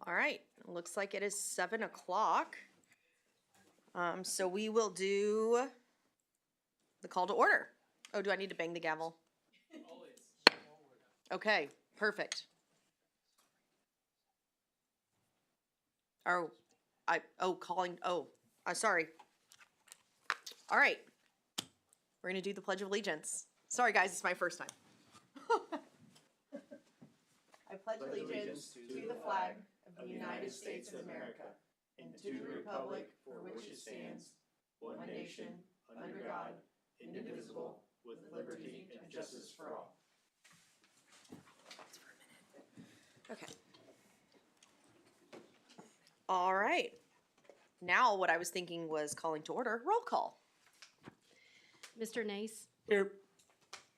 All right, looks like it is 7 o'clock. So we will do the call to order. Oh, do I need to bang the gavel? Okay, perfect. Sorry. All right, we're gonna do the Pledge of Allegiance. Sorry, guys, it's my first time. I pledge allegiance to the flag of the United States of America and to the republic for which it stands, one nation, under God, indivisible, with liberty and justice for all. Okay. All right. Now what I was thinking was calling to order, roll call. Mr. Nace, Here.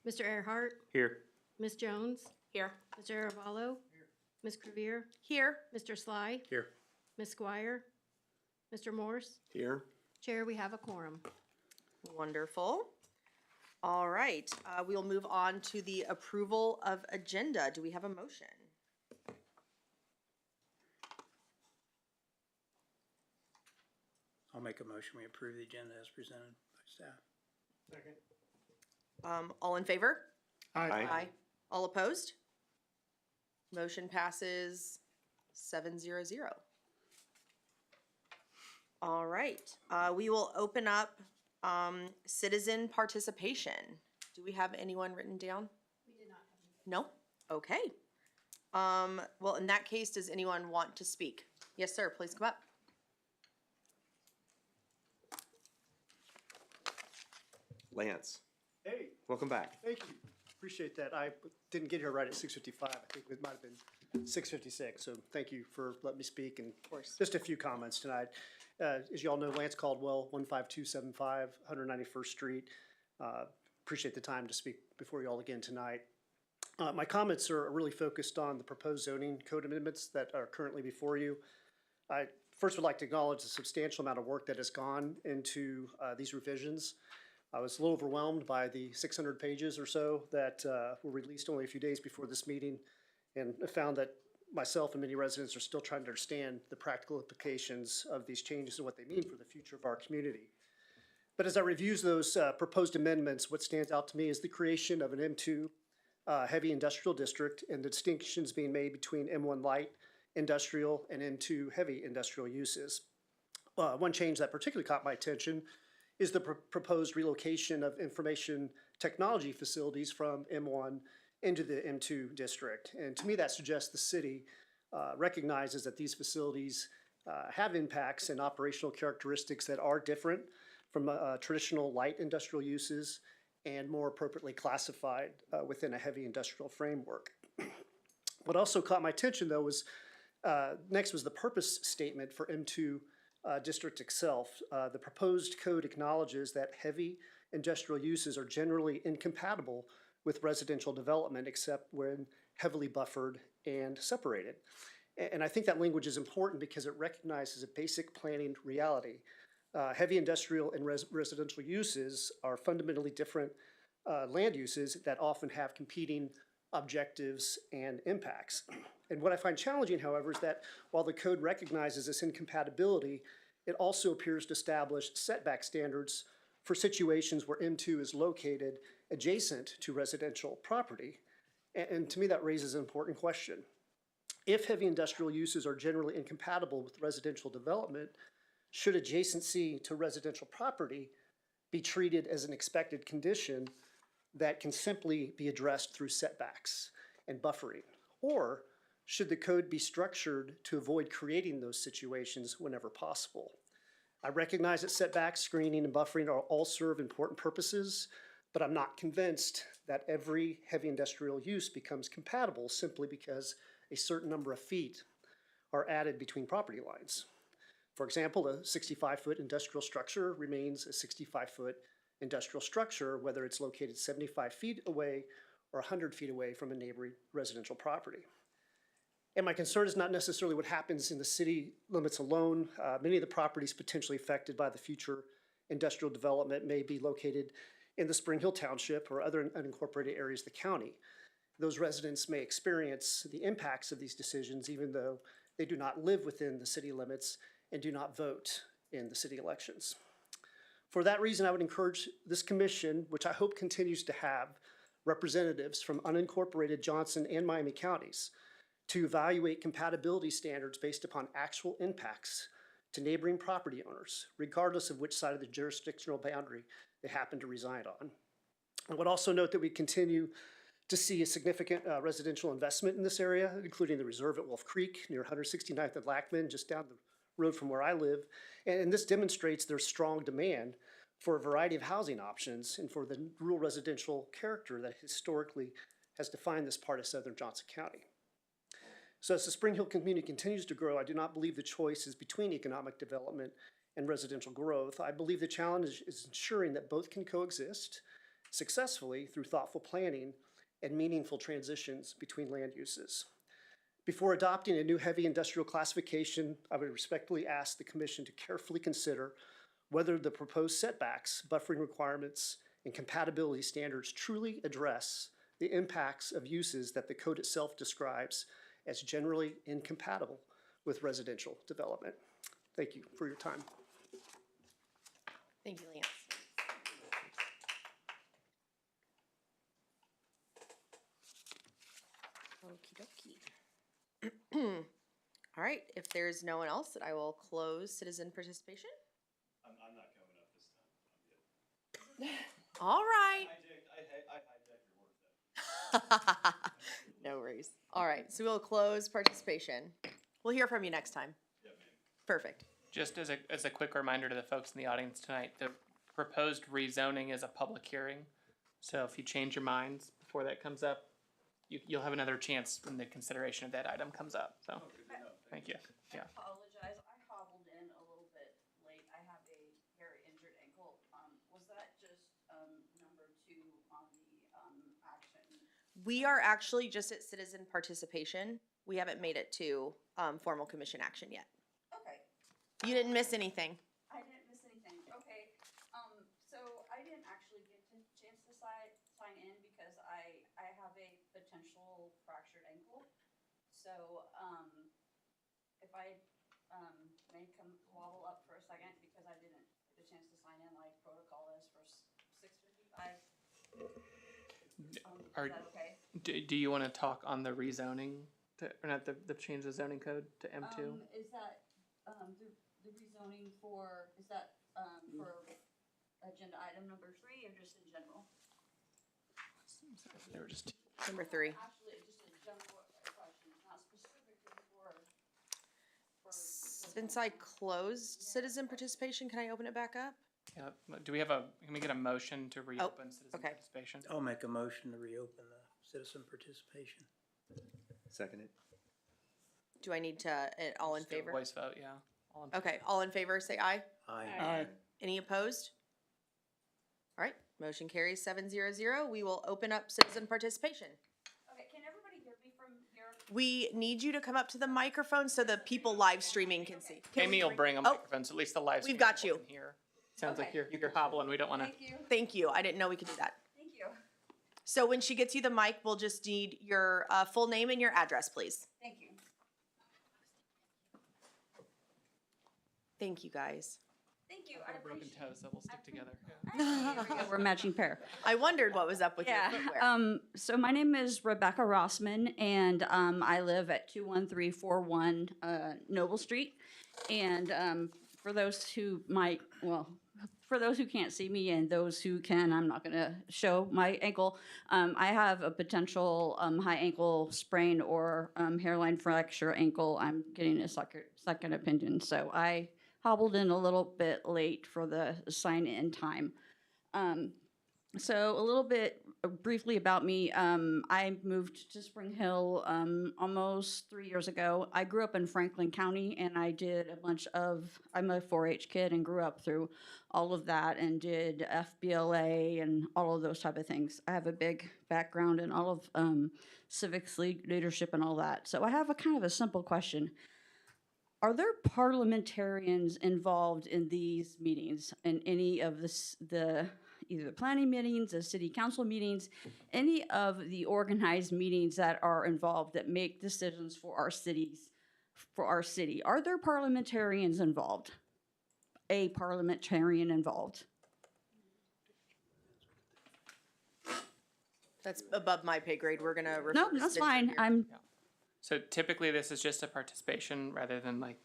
Mr. Earhart, Here. Ms. Jones, Here. Mr. Aravallo, Ms. Crevier, Here. Mr. Sly, Here. Ms. Squire, Mr. Morse. Here. Chair, we have a quorum. Wonderful. All right, we'll move on to the approval of agenda. Do we have a motion? I'll make a motion. We approve the agenda as presented by staff. Second. All in favor? Aye. All opposed? Motion passes 7-0-0. All right, we will open up citizen participation. Do we have anyone written down? We did not have any. No? Okay. Well, in that case, does anyone want to speak? Yes, sir, please come up. Lance, Hey, welcome back. thank you. Appreciate that. I didn't get here right at 6:55. I think it might have been 6:56. So thank you for letting me speak. And Of course. just a few comments tonight. As you all know, Lance Caldwell, 15275 191st Street. Appreciate the time to speak before you all again tonight. My comments are really focused on the proposed zoning code amendments that are currently before you. I first would like to acknowledge the substantial amount of work that has gone into these revisions. I was a little overwhelmed by the 600 pages or so that were released only a few days before this meeting, and I found that myself and many residents are still trying to understand the practical implications of these changes and what they mean for the future of our community. But as I review those proposed amendments, what stands out to me is the creation of an M2 heavy industrial district and the distinctions being made between M1 light industrial and M2 heavy industrial uses. One change that particularly caught my attention is the proposed relocation of information technology facilities from M1 into the M2 district. And to me, that suggests the city recognizes that these facilities have impacts and operational characteristics that are different from traditional light industrial uses and more appropriately classified within a heavy industrial framework. What also caught my attention, though, was next was the purpose statement for M2 district itself. The proposed code acknowledges that heavy industrial uses are generally incompatible with residential development except when heavily buffered and separated. And I think that language is important because it recognizes a basic planning reality. Heavy industrial and residential uses are fundamentally different land uses that often have competing objectives and impacts. And what I find challenging, however, is that while the code recognizes this incompatibility, it also appears to establish setback standards for situations where M2 is located adjacent to residential property. And to me, that raises an important question. If heavy industrial uses are generally incompatible with residential development, should adjacency to residential property be treated as an expected condition that can simply be addressed through setbacks and buffering? Or should the code be structured to avoid creating those situations whenever possible? I recognize that setbacks, screening, and buffering all serve important purposes, but I'm not convinced that every heavy industrial use becomes compatible simply because a certain number of feet are added between property lines. For example, a 65-foot industrial structure remains a 65-foot industrial structure, whether it's located 75 feet away or 100 feet away from a neighboring residential property. And my concern is not necessarily what happens in the city limits alone. Many of the properties potentially affected by the future industrial development may be located in the Spring Hill Township or other unincorporated areas of the county. Those residents may experience the impacts of these decisions even though They do not live within the city limits and do not vote in the city elections. For that reason, I would encourage this commission, which I hope continues to have representatives from unincorporated Johnson and Miami counties, to evaluate compatibility standards based upon actual impacts to neighboring property owners, regardless of which side of the jurisdictional boundary they happen to reside on. I would also note that we continue to see a significant residential investment in this area, including the reserve at Wolf Creek near 169th and Lackman, just down the road from where I live. And this demonstrates their strong demand for a variety of housing options and for the rural residential character that historically has defined this part of southern Johnson County. So as the Spring Hill community continues to grow, I do not believe the choice is between economic development and residential growth. I believe the challenge is ensuring that both can coexist successfully through thoughtful planning and meaningful transitions between land uses. Before adopting a new heavy industrial classification, I would respectfully ask the commission to carefully consider whether the proposed setbacks, buffering requirements, and compatibility standards truly address the impacts of uses that the code itself describes as generally incompatible with residential development. Thank you for your time. Thank you, Lance. Okie dokie. All right, if there's no one else, I will close citizen participation. I'm not coming up this time. All right. I hijacked your work then. No worries. All right, so we'll close participation. We'll hear from you next time. Yeah, man. Perfect. Just as a quick reminder to the folks in the audience tonight, the proposed rezoning is a public hearing. So if you change your minds before that comes up, you'll have another chance when the consideration of that item comes up. So, thank you. Yeah. Apologize, I hobbled in a little bit late. I have a very injured ankle. Was that just, number 2 on the, action? We are actually just at citizen participation. We haven't made it to formal commission action yet. Okay, You didn't miss anything. I didn't miss anything. Okay, so I didn't actually get a chance to sign in because I have a potential fractured ankle. So, if I, may come wobble up for a second because I didn't get a chance to sign in like protocol is for 6:55. Is Are- that okay? Do you want to talk on the rezoning, or not the change of zoning code to M2? Is that, the rezoning for, is that, for agenda item number 3 or just in general? They were just Number 3. Actually, just a general question, not specifically for. Since I closed citizen participation, can I open it back up? yeah. Do we have can we get a motion to reopen citizen okay. participation? I'll make a motion to reopen the citizen participation. Second it. Do I need to, all in Just do a favor? Voice vote, yeah. All in Okay, all in favor, say aye. Aye. Any opposed? All right, motion carries 7-0-0. We will open up citizen participation. Okay, can everybody hear me from here? We need you to come up to the microphone so the people live streaming can see. Can we Amy will bring a oh, microphone, so at least the live We've stream got people you. can hear. Sounds like Okay. you're hobbling. We don't want to. Thank you, Thank you. I didn't know we could do that. thank you, So when she gets you the mic, we'll just need your full name and your address, please. thank you. Thank you, guys. Thank you, I Broken appreciate toe, so we'll stick together. We're a matching pair. I wondered what was up with Yeah, your footwear. so my name is Rebecca Rossman, and I live at 21341 Noble Street. And for those who might, well, for those who can't see me and those who can, I'm not going to show my ankle. I have a potential high ankle sprain or hairline fracture ankle. I'm getting a second opinion, so I hobbled in a little bit late for the sign-in time. So a little bit briefly about me. I moved to Spring Hill almost 3 years ago. I grew up in Franklin County, and I did I'm a 4-H kid and grew up through all of that and did FBLA and all of those type of things. I have a big background in all of civics leadership and all that. So I have a kind of a simple question. Are there parliamentarians involved in these meetings, in any of either the planning meetings, the city council meetings, any of the organized meetings that are involved that make decisions for our city's for our city. Are there parliamentarians involved? A parliamentarian involved? That's above my pay grade. We're gonna refer No, to that's Spencer fine. here. I'm, So typically, this is just a participation rather than like,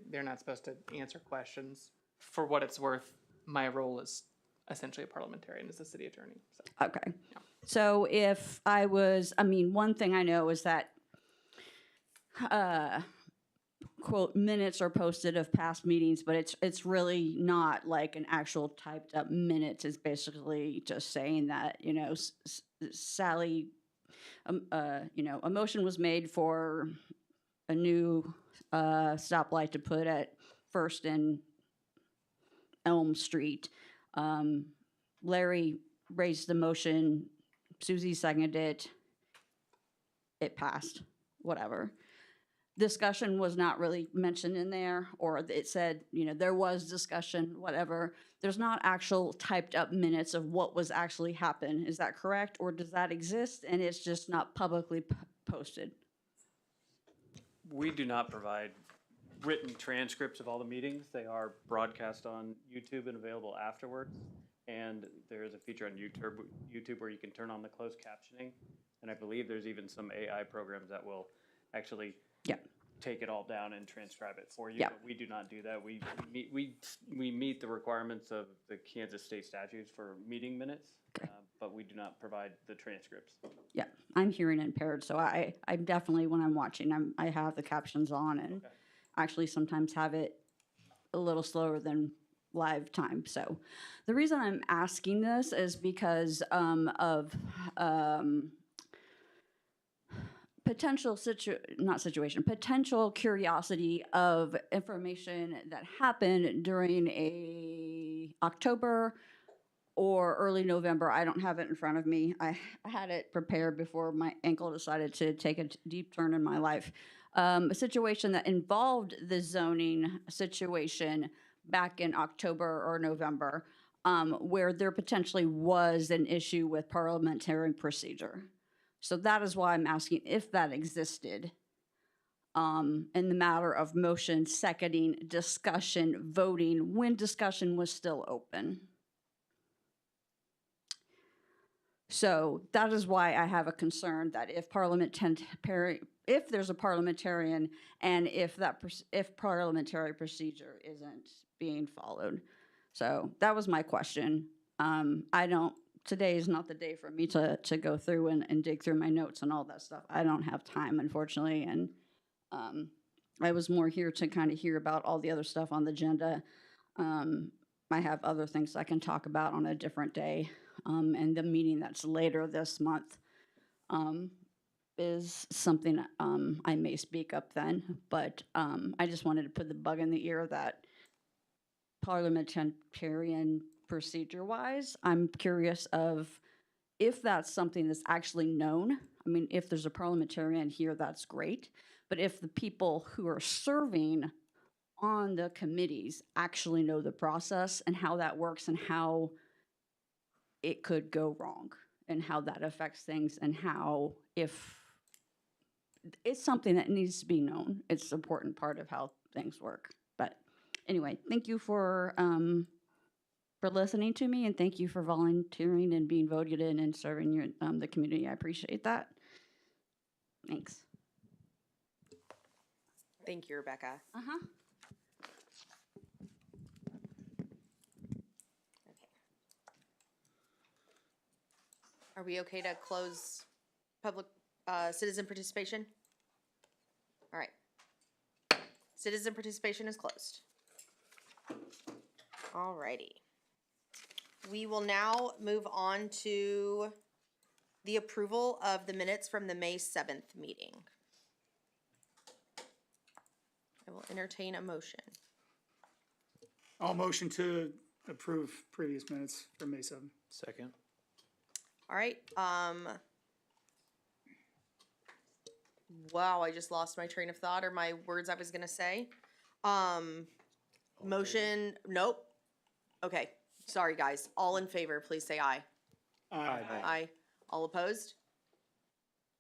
they're not supposed to answer questions. For what it's worth, my role is essentially a parliamentarian as a city attorney, so. okay. So if I was, I mean, one thing I know is that, quote, minutes are posted of past meetings, but it's really not like an actual typed up minutes. It's basically just saying that, you know, Sally, you know, a motion was made for a new stoplight to put at First and Elm Street. Larry raised the motion, Susie seconded it, it passed, whatever. Discussion was not really mentioned in there, or it said, you know, there was discussion, whatever. There's not actual typed up minutes of what was actually happened. Is that correct? Or does that exist and it's just not publicly posted? We do not provide written transcripts of all the meetings. They are broadcast on YouTube and available afterwards. And there is a feature on YouTube where you can turn on the closed captioning. And I believe there's even some AI programs that will actually Yeah. take it all down and transcribe it for you. Yeah. But we do not do that. We meet the requirements of the Kansas state statutes for meeting minutes, but we do not provide the transcripts. Yeah, I'm hearing impaired, so I definitely, when I'm watching, I have the captions on and actually sometimes have it a little slower than live time. So the reason I'm asking this is because of potential potential curiosity of information that happened during a October or early November. I don't have it in front of me. I had it prepared before my ankle decided to take a deep turn in my life. A situation that involved the zoning situation back in October or November, where there potentially was an issue with parliamentary procedure. So that is why I'm asking if that existed in the matter of motion, seconding, discussion, voting, when discussion was still open. So that is why I have a concern that if if there's a parliamentarian and if parliamentary procedure isn't being followed. So that was my question. Today is not the day for me to go through and dig through my notes and all that stuff. I don't have time, unfortunately, and I was more here to kind of hear about all the other stuff on the agenda. I have other things I can talk about on a different day, and the meeting that's later this month is something I may speak up then, but I just wanted to put the bug in the ear that parliamentarian procedure-wise, I'm curious of if that's something that's actually known. I mean, if there's a parliamentarian here, that's great. But if the people who are serving on the committees actually know the process and how that works and how it could go wrong and how that affects things and how if it's something that needs to be known. It's an important part of how things work. But anyway, thank you for listening to me, and thank you for volunteering and being voted in and serving your the community. I appreciate that. Thanks. Thank you, Rebecca. Uh-huh. Are we okay to close public, citizen participation? All right. Citizen participation is closed. All righty. We will now move on to the approval of the minutes from the May 7th meeting. I will entertain a motion. I'll motion to approve previous minutes from May 7th. Second. All right, wow, I just lost my train of thought or my words I was gonna say. Motion, nope. Okay, sorry, guys. All in favor, please say aye. Aye. Aye. All opposed?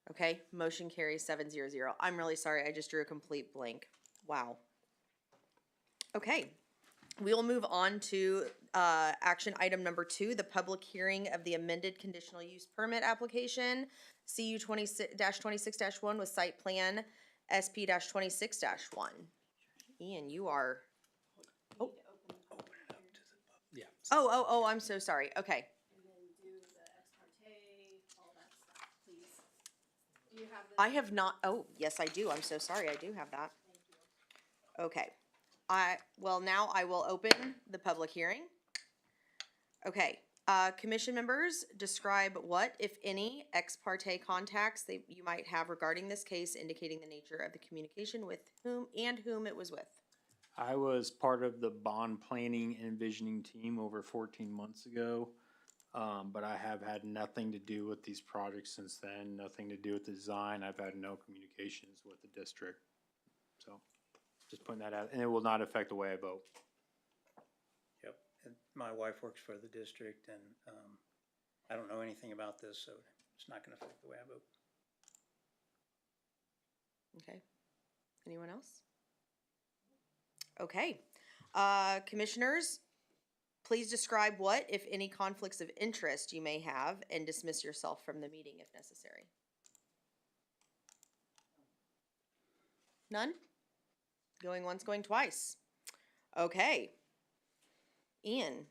Okay, motion carries 7-0-0. I'm really sorry, I just drew a complete blank. Wow. Okay, we will move on to action item number 2, the public hearing of the amended conditional use permit application, CU 20-26-1 with site plan SP-26-1. Ian, you are, Yeah. oh, I'm so sorry, okay. And then do the ex parte, all that stuff, please. Do you have the? I have not, oh, yes, I do, I'm so sorry, I do have that. Okay, now I will open the public hearing. Okay, commission members, describe what, if any, ex parte contacts you might have regarding this case, indicating the nature of the communication with whom it was with. I was part of the bond planning and envisioning team over 14 months ago. But I have had nothing to do with these projects since then, nothing to do with the design. I've had no communications with the district. So just putting that out, and it will not affect the way I vote. Yep, and my wife works for the district, and I don't know anything about this, so it's not gonna affect the way I vote. Okay, anyone else? Okay, commissioners, please describe what, if any, conflicts of interest you may have and dismiss yourself from the meeting if necessary. None? Going once, going twice. Okay. Ian,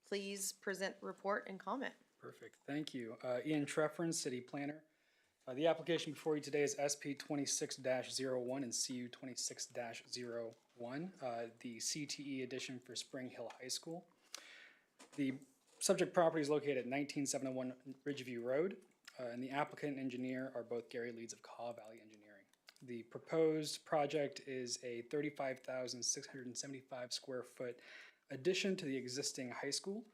please present, report, and comment. Perfect, thank you. Ian Treffren, City Planner. The application before you today is SP 26-01 and CU 26-01, the CTE edition for Spring Hill High School. The subject property is located at 19701 Ridgeview Road, and the applicant and engineer are both Gary Leeds of Caw Valley Engineering. The proposed project is a 35,675 square foot addition to the existing high school,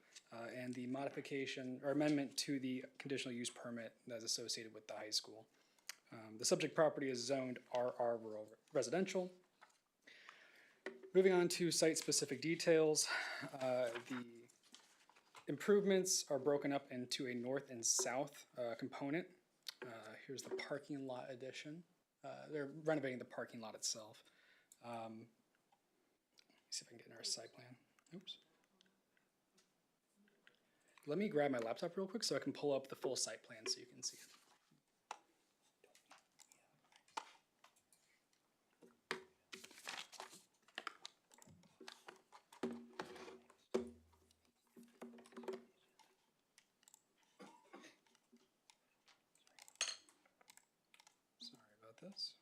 and the modification or amendment to the conditional use permit that's associated with the high school. The subject property is zoned RR Rural Residential. Moving on to site-specific details, the improvements are broken up into a north and south component. Here's the parking lot addition. They're renovating the parking lot itself. Let me see if I can get in our site plan. Oops. Let me grab my laptop real quick so I can pull up the full site plan so you can see it. Sorry about this.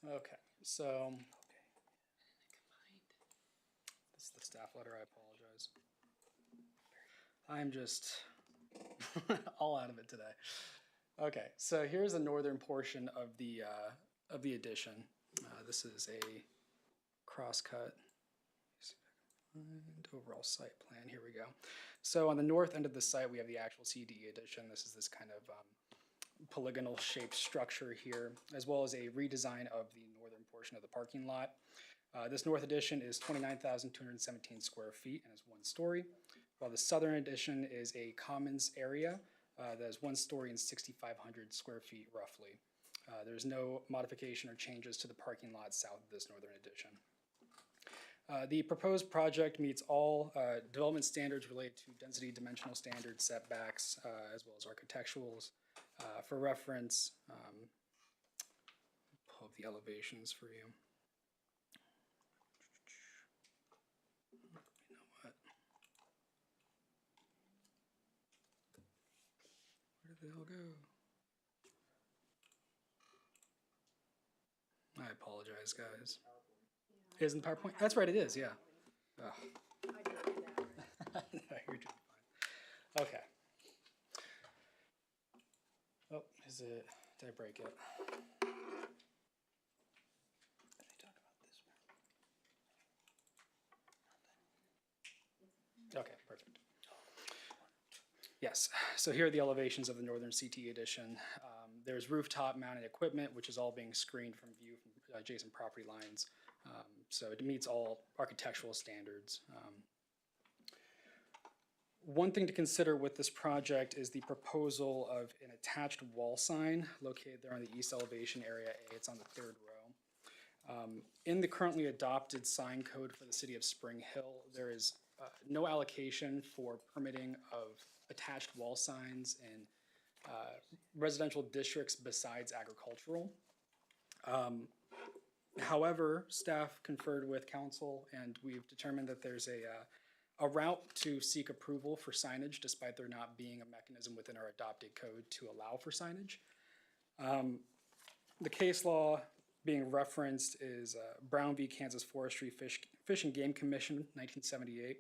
Okay, so this is the staff letter. I apologize. I'm just all out of it today. Okay, so here's the northern portion of the addition. This is a crosscut. And overall site plan. Here we go. So on the north end of the site, we have the actual CDE addition. This is this kind of polygonal shaped structure here, as well as a redesign of the northern portion of the parking lot. This north addition is 29,217 square feet and is 1 story, while the southern addition is a commons area that is 1 story and 6,500 square feet roughly. There's no modification or changes to the parking lot south of this northern addition. The proposed project meets all development standards related to density, dimensional standards, setbacks, as well as architecturals. For reference, pull up the elevations for you. You know what? Where did they all go? I apologize, guys. It is in the PowerPoint? That's right, it is, yeah. Oh. No, you're doing fine. Okay. Oh, is it, did I break it? Okay, perfect. Yes, so here are the elevations of the northern CTE addition. There's rooftop mounted equipment, which is all being screened from view from adjacent property lines. So it meets all architectural standards. One thing to consider with this project is the proposal of an attached wall sign located there on the east elevation area A. It's on the third row. In the currently adopted sign code for the city of Spring Hill, there is no allocation for permitting of attached wall signs in residential districts besides agricultural. However, staff conferred with council and we've determined that there's a route to seek approval for signage despite there not being a mechanism within our adopted code to allow for signage. The case law being referenced is Brown v. Kansas Forestry Fish and Game Commission, 1978.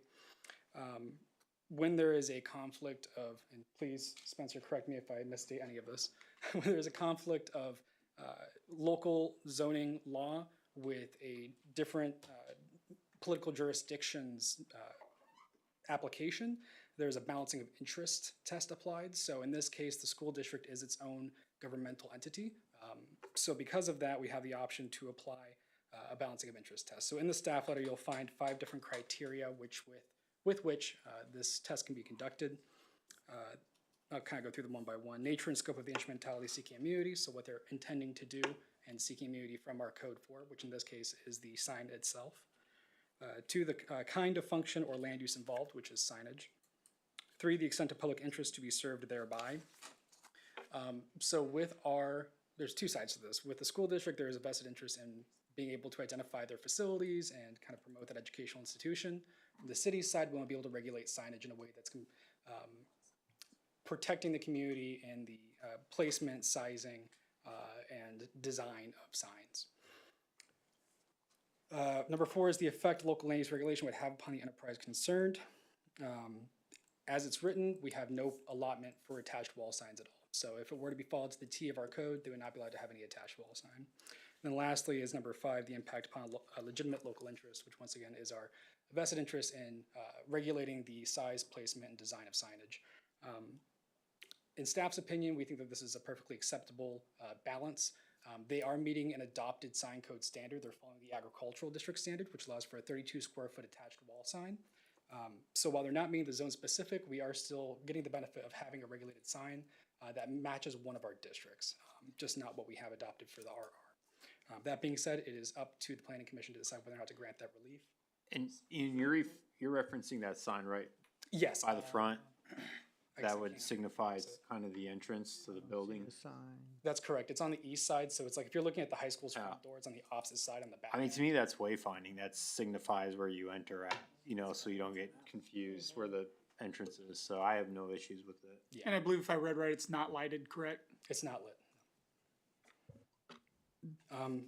When there is a conflict of, and please, Spencer, correct me if I misstate any of this, when there's a conflict of local zoning law with a different political jurisdiction's application, there's a balancing of interest test applied. So in this case, the school district is its own governmental entity. So because of that, we have the option to apply a balancing of interest test. So in the staff letter, you'll find 5 different criteria with which this test can be conducted. I'll kind of go through them one by one. Nature and scope of the instrumentality seeking immunity, so what they're intending to do and seeking immunity from our code for, which in this case is the sign itself. 2, the kind of function or land use involved, which is signage. 3, the extent of public interest to be served thereby. So with there's 2 sides to this. With the school district, there is a vested interest in being able to identify their facilities and kind of promote that educational institution. On the city's side, we want to be able to regulate signage in a way that's protecting the community and the placement, sizing, and design of signs. Number 4 is the effect local land use regulation would have upon the enterprise concerned. As it's written, we have no allotment for attached wall signs at all. So if it were to be followed to the T of our code, they would not be allowed to have any attached wall sign. And then lastly is number 5, the impact upon legitimate local interest, which once again is our vested interest in regulating the size, placement, and design of signage. In staff's opinion, we think that this is a perfectly acceptable balance. They are meeting an adopted sign code standard. They're following the agricultural district standard, which allows for a 32 square foot attached wall sign. So while they're not meeting the zone specific, we are still getting the benefit of having a regulated sign that matches one of our districts, just not what we have adopted for the RR. That being said, it is up to the planning commission to decide whether or not to grant that relief. And you're referencing that sign, right? Yes. By the front? I guess That I would can't. signify kind of the entrance to the building? That's correct. It's on the east side, so it's like if you're looking at the high school's front door, it's on the opposite side on the back. I mean, to me, that's wayfinding. That signifies where you enter at, so you don't get confused where the entrance is. So I have no issues with it. And I believe if I read right, it's not lighted, correct? It's not lit.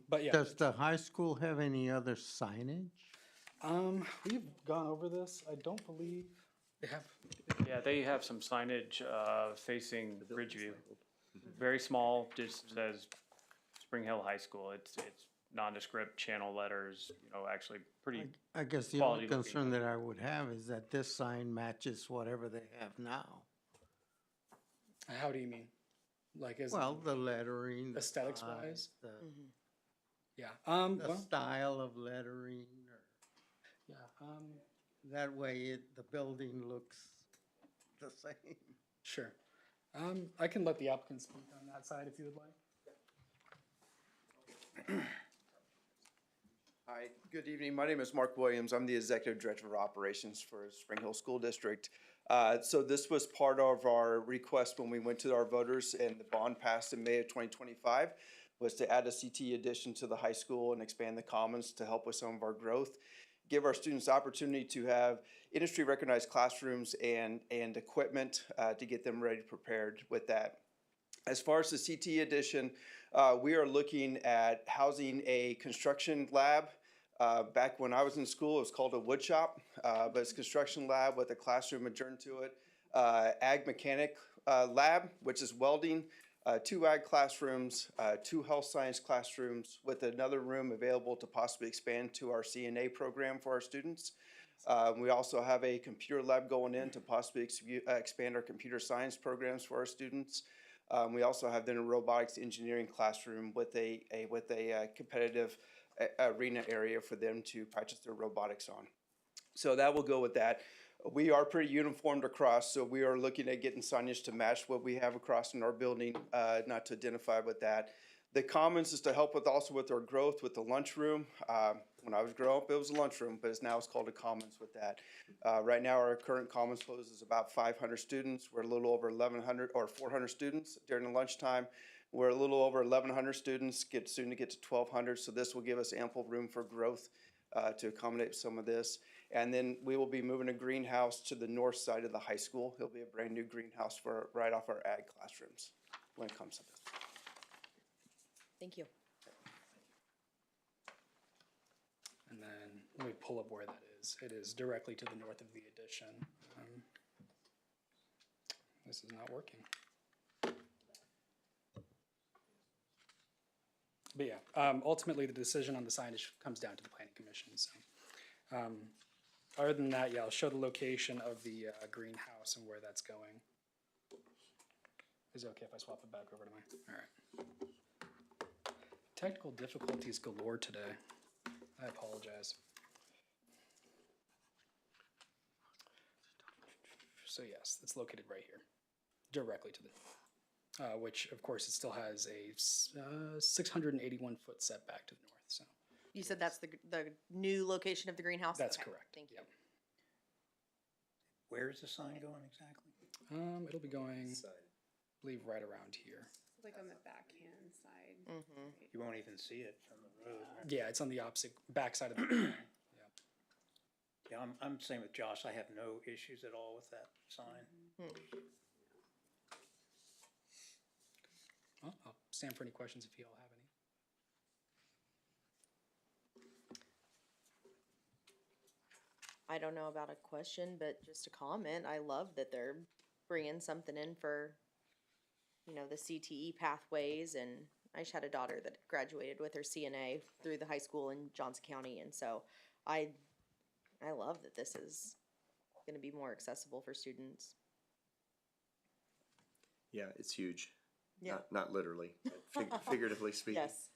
But yeah. Does the high school have any other signage? We've gone over this. I don't believe they have. Yeah, they have some signage facing Ridgeview. Very small, just says Spring Hill High School. It's nondescript channel letters, actually pretty. I guess the quality only looking. concern that I would have is that this sign matches whatever they have now. How do you mean? Like is Well, the lettering. the aesthetics size, wise? The Yeah. the Well, style of lettering, or yeah. that way the building looks the same. Sure. I can let the applicant speak on that side if you would like. Hi, good evening. My name is Mark Williams. I'm the Executive Director of Operations for Spring Hill School District. So this was part of our request when we went to our voters and the bond passed in May of 2025, was to add a CT addition to the high school and expand the commons to help with some of our growth. Give our students the opportunity to have industry-recognized classrooms and equipment to get them ready, prepared with that. As far as the CT addition, we are looking at housing a construction lab. Back when I was in school, it was called a wood shop, but it's a construction lab with a classroom adjourned to it. Ag mechanic lab, which is welding, 2 ag classrooms, 2 health science classrooms, with another room available to possibly expand to our CNA program for our students. We also have a computer lab going in to possibly expand our computer science programs for our students. We also have then a robotics engineering classroom with a competitive arena area for them to practice their robotics on. So that will go with that. We are pretty uniformed across, so we are looking at getting signage to match what we have across in our building, not to identify with that. The Commons is to help with also with our growth with the lunchroom. When I was growing up, it was a lunchroom, but now it's called a Commons with that. Right now, our current Commons flows is about 500 students. We're a little over 1,100 or 400 students during the lunchtime. We're a little over 1,100 students, soon to get to 1,200, so this will give us ample room for growth to accommodate some of this. And then we will be moving a greenhouse to the north side of the high school. It'll be a brand new greenhouse for right off our ag classrooms when it comes to this. Thank you. And then let me pull up where that is. It is directly to the north of the addition. This is not working. But yeah, ultimately the decision on the signage comes down to the planning commission. So, other than that, yeah, I'll show the location of the greenhouse and where that's going. Is it okay if I swap it back over to my? All right. Technical difficulties galore today. I apologize. So yes, it's located right here, directly to the, which of course it still has a 681 foot setback to the north. So You said that's the new location of the greenhouse? that's Okay, correct. Thank you. Yep. Where is the sign going exactly? It'll be going, I believe, right around here. Like on the backhand side. Mm-hmm. You won't even see it from the road. Right? Yeah, it's on the opposite backside of the building. Yeah, I'm same with Josh. I have no issues at all with that sign. Well, I'll stand for any questions if you all have any. I don't know about a question, but just a comment. I love that they're bringing something in for, you know, the CTE pathways. And I just had a daughter that graduated with her CNA through the high school in Johnson County. And so I love that this is going to be more accessible for students. Yeah, it's huge. Yeah. Not literally, but figuratively speaking. Yes.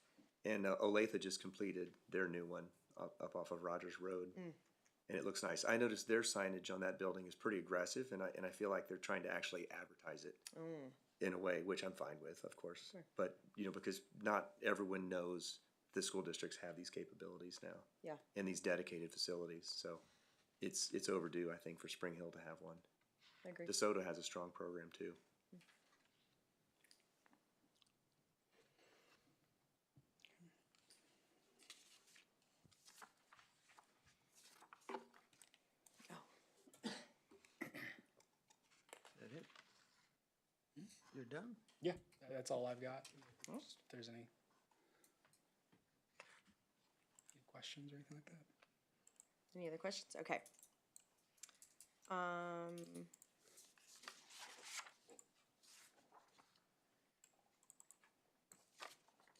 And Olathe just completed their new one up off of Rogers Road. And it looks nice. I noticed their signage on that building is pretty aggressive, and I feel like they're trying to actually advertise it in a way, which I'm fine with, of course. Sure. But, you know, because not everyone knows the school districts have these capabilities now. Yeah. And these dedicated facilities. So it's overdue, I think, for Spring Hill to have one. I agree. DeSoto has a strong program, too. You're done? Yeah, that's all I've got. If there's any questions or anything like that. Any other questions? Okay.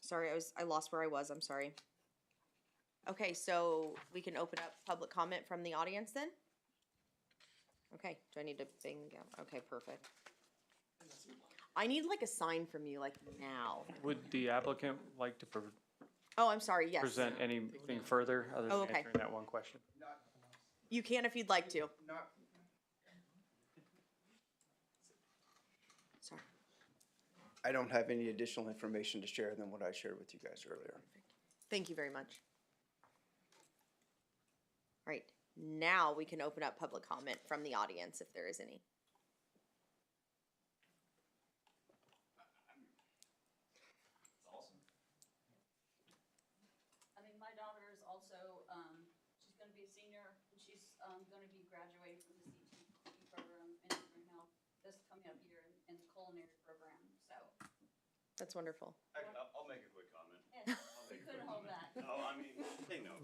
Sorry, I lost where I was. I'm sorry. Okay, so we can open up public comment from the audience then? Okay, do I need to bing? Okay, perfect. I need like a sign from you, like now. Would the applicant like to Oh, I'm sorry, yes. present anything further other than Oh, okay. answering that one question? You can if you'd like to. Sorry. I don't have any additional information to share than what I shared with you guys earlier. Thank you very much. All right, now we can open up public comment from the audience if there is any. I mean, my daughter is also, she's gonna be a senior, and she's, gonna be graduating from the CTE program in Spring Hill this coming up year in the culinary program, so. That's wonderful. I'll make a quick comment. Yeah, you couldn't hold back. No, I mean, they know.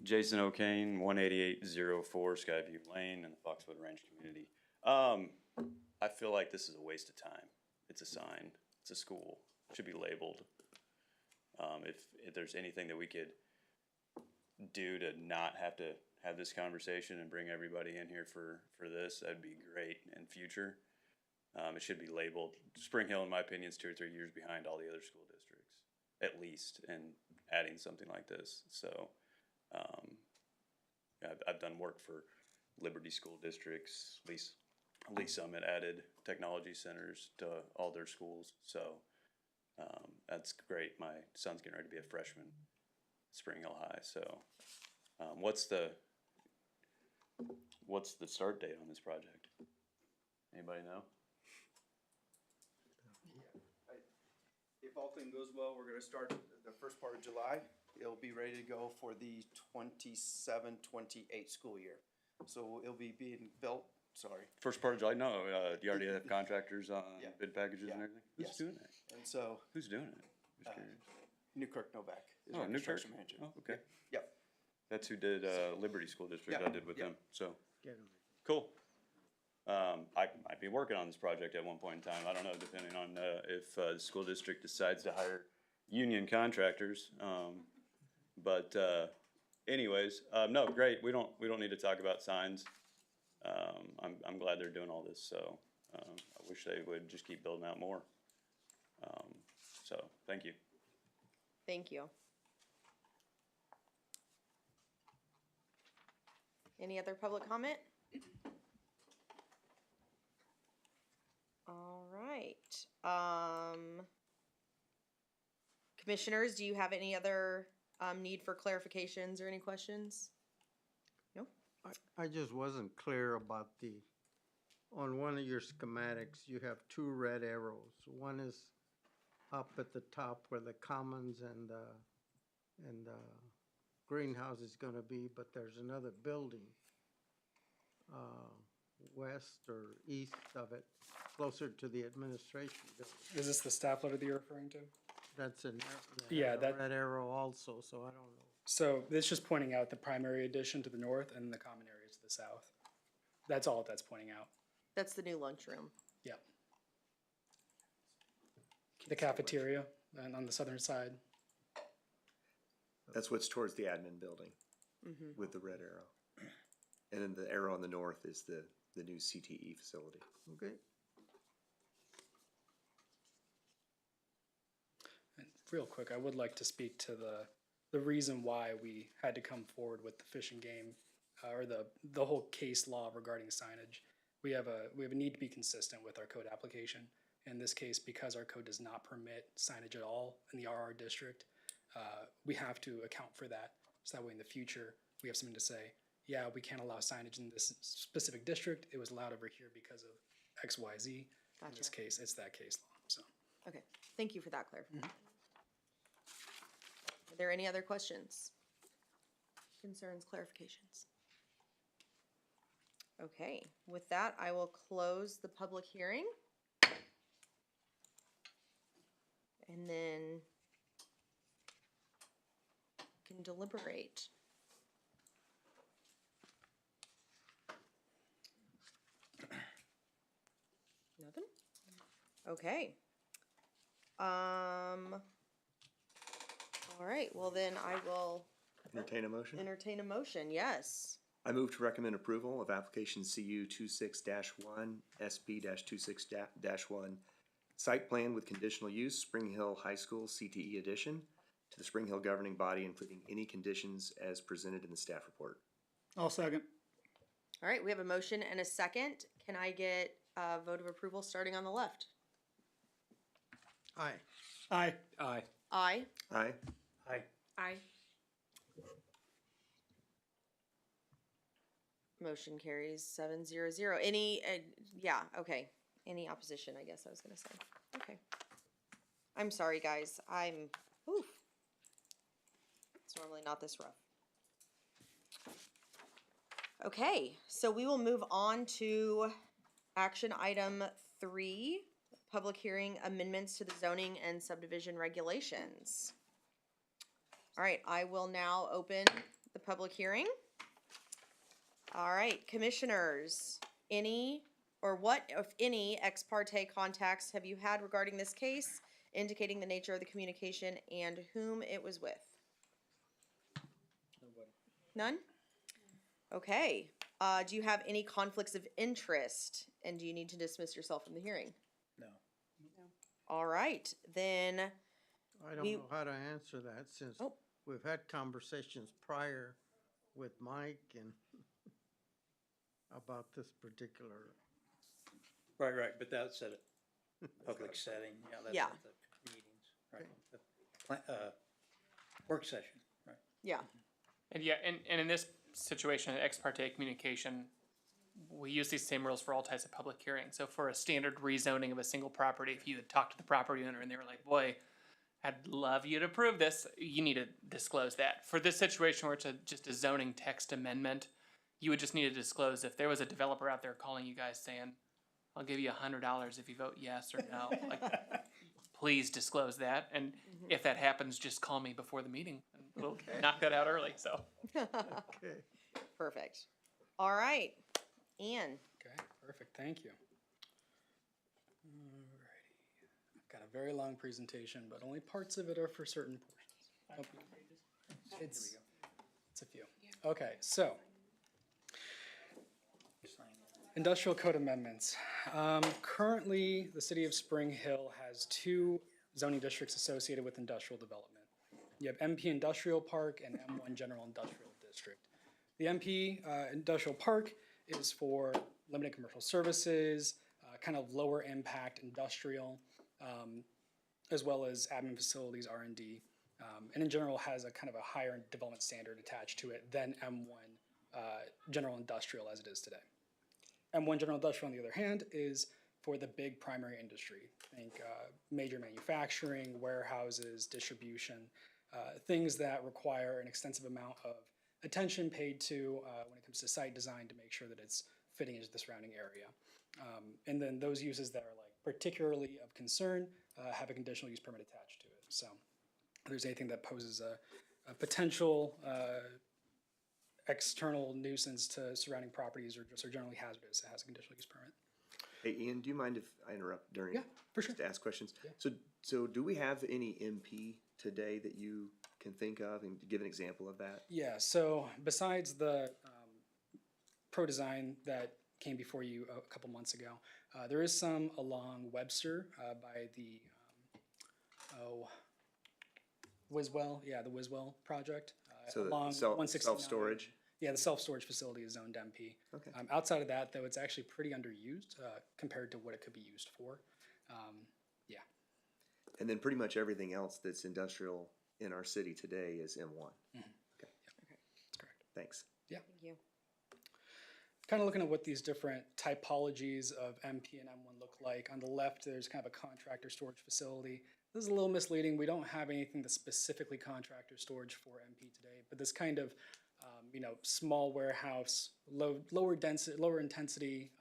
Jason O'Kane, 18804 Skyview Lane in the Foxwood Ranch community. I feel like this is a waste of time. It's a sign. It's a school. It should be labeled. If there's anything that we could do to not have to have this conversation and bring everybody in here for this, that'd be great in future. It should be labeled, Spring Hill, in my opinion, is 2 or 3 years behind all the other school districts, at least, in adding something like this. So, yeah, I've done work for Liberty School Districts, Lee Summit added technology centers to all their schools. So, that's great. My son's getting ready to be a freshman at Spring Hill High. So, what's the start date on this project? Anybody know? If all things goes well, we're gonna start the first part of July. It'll be ready to go for the 27-28 school year. So it'll be being built, sorry. First part of July? No, you already have contractors on Yeah. bid packages and Yeah. everything? Who's Yes. doing that? And so, Who's doing it? Just curious. Newkirk Novak is Oh, our Newkirk? construction manager. Oh, okay. Yep. That's who did Liberty School District. Yeah. I did with Yeah. them. So Get 'em. cool. I might be working on this project at one point in time. I don't know, depending on if the school district decides to hire union contractors. But anyways, no, great. We don't need to talk about signs. I'm glad they're doing all this. So I wish they would just keep building out more. So thank you. Thank you. Any other public comment? All right. Commissioners, do you have any other need for clarifications or any questions? No? I just wasn't clear about on one of your schematics, you have two red arrows. One is up at the top where the commons and greenhouse is gonna be, but there's another building, west or east of it, closer to the administration building. Is this the staff letter that you're referring to? That's a Yeah, that- red arrow also, so I don't know. So it's just pointing out the primary addition to the north and the common areas to the south. That's all that's pointing out. That's the new lunchroom. Yep. The cafeteria and on the southern side. That's what's towards the admin building Mm-hmm. with the red arrow. And then the arrow on the north is the new CTE facility. Okay. And real quick, I would like to speak to the reason why we had to come forward with the Fish and Game, or the whole case law regarding signage. We have a need to be consistent with our code application. In this case, because our code does not permit signage at all in the RR district, we have to account for that. So that way in the future, we have something to say, yeah, we can't allow signage in this specific district. It was allowed over here because of X, Y, Z. In this Gotcha. case, it's that case law, so. Okay, thank you for that clarification. Are there any other questions? Concerns, clarifications? Okay, with that, I will close the public hearing. And then can deliberate. Nothing? Okay. All right, well then I will Entertain a motion? entertain a motion, yes. I move to recommend approval of application CU 26-1, SP-26-1, site plan with conditional use, Spring Hill High School CTE addition to the Spring Hill governing body, including any conditions as presented in the staff report. I'll second. All right, we have a motion and a second. Can I get a vote of approval starting on the left? Aye. Aye. Aye. Aye. Aye. Aye. Aye. Motion carries 7-0-0. Any, yeah, okay. Any opposition, I guess I was gonna say. Okay. I'm sorry, guys. Oof. It's normally not this rough. Okay, so we will move on to action item 3, public hearing amendments to the zoning and subdivision regulations. All right, I will now open the public hearing. All right, commissioners, any or what, if any, ex parte contacts have you had regarding this case, indicating the nature of the communication and whom it was with? Nobody. None? Okay, do you have any conflicts of interest, and do you need to dismiss yourself from the hearing? No. All right, then, I don't We- know how to answer that since Oh. we've had conversations prior with Mike and about this particular, Right, but that's at a public setting, yeah, that's Yeah. at the meetings, right? The work session, right? yeah, And yeah, and in this situation, ex parte communication, we use these same rules for all types of public hearings. So for a standard rezoning of a single property, if you had talked to the property owner and they were like, boy, I'd love you to approve this, you need to disclose that. For this situation where it's just a zoning text amendment, you would just need to disclose if there was a developer out there calling you guys saying, I'll give you $100 if you vote yes or no. Like, please disclose that. And if that happens, just call me before the meeting and we'll knock that out early, so. okay. perfect. All right, Ann, Okay, perfect, thank you. Alrighty, I've got a very long presentation, but only parts of it are for certain portions. Oh, It's a few. Okay, so. Industrial code amendments. Currently, the city of Spring Hill has two zoning districts associated with industrial development. You have MP Industrial Park and M1 General Industrial District. The MP Industrial Park is for limited commercial services, kind of lower impact industrial, as well as admin facilities, R&D, and in general has a kind of a higher development standard attached to it than M1 General Industrial as it is today. M1 General Industrial, on the other hand, is for the big primary industry. Think major manufacturing, warehouses, distribution, things that require an extensive amount of attention paid to when it comes to site design to make sure that it's fitting into the surrounding area. And then those uses that are like particularly of concern have a conditional use permit attached to it. So if there's anything that poses a potential external nuisance to surrounding properties or just are generally hazardous, it has a conditional use permit. Hey, Ian, do you mind if I interrupt during? Yeah, for sure. Just to ask questions? Yeah. So do we have any MP today that you can think of and give an example of that? Yeah, so besides the pro design that came before you a couple months ago, there is some along Webster by the Wiswell, the Wiswell project. So along the 169. self-storage? Yeah, the self-storage facility is zoned MP. Okay. Outside of that, though, it's actually pretty underused compared to what it could be used for. Yeah. And then pretty much everything else that's industrial in our city today is M1? Mhm. Okay, That's correct. thanks. Yeah. thank you. Kind of looking at what these different typologies of MP and M1 look like. On the left, there's kind of a contractor storage facility. This is a little misleading. We don't have anything that's specifically contractor storage for MP today, but this kind of, small warehouse, lower intensity,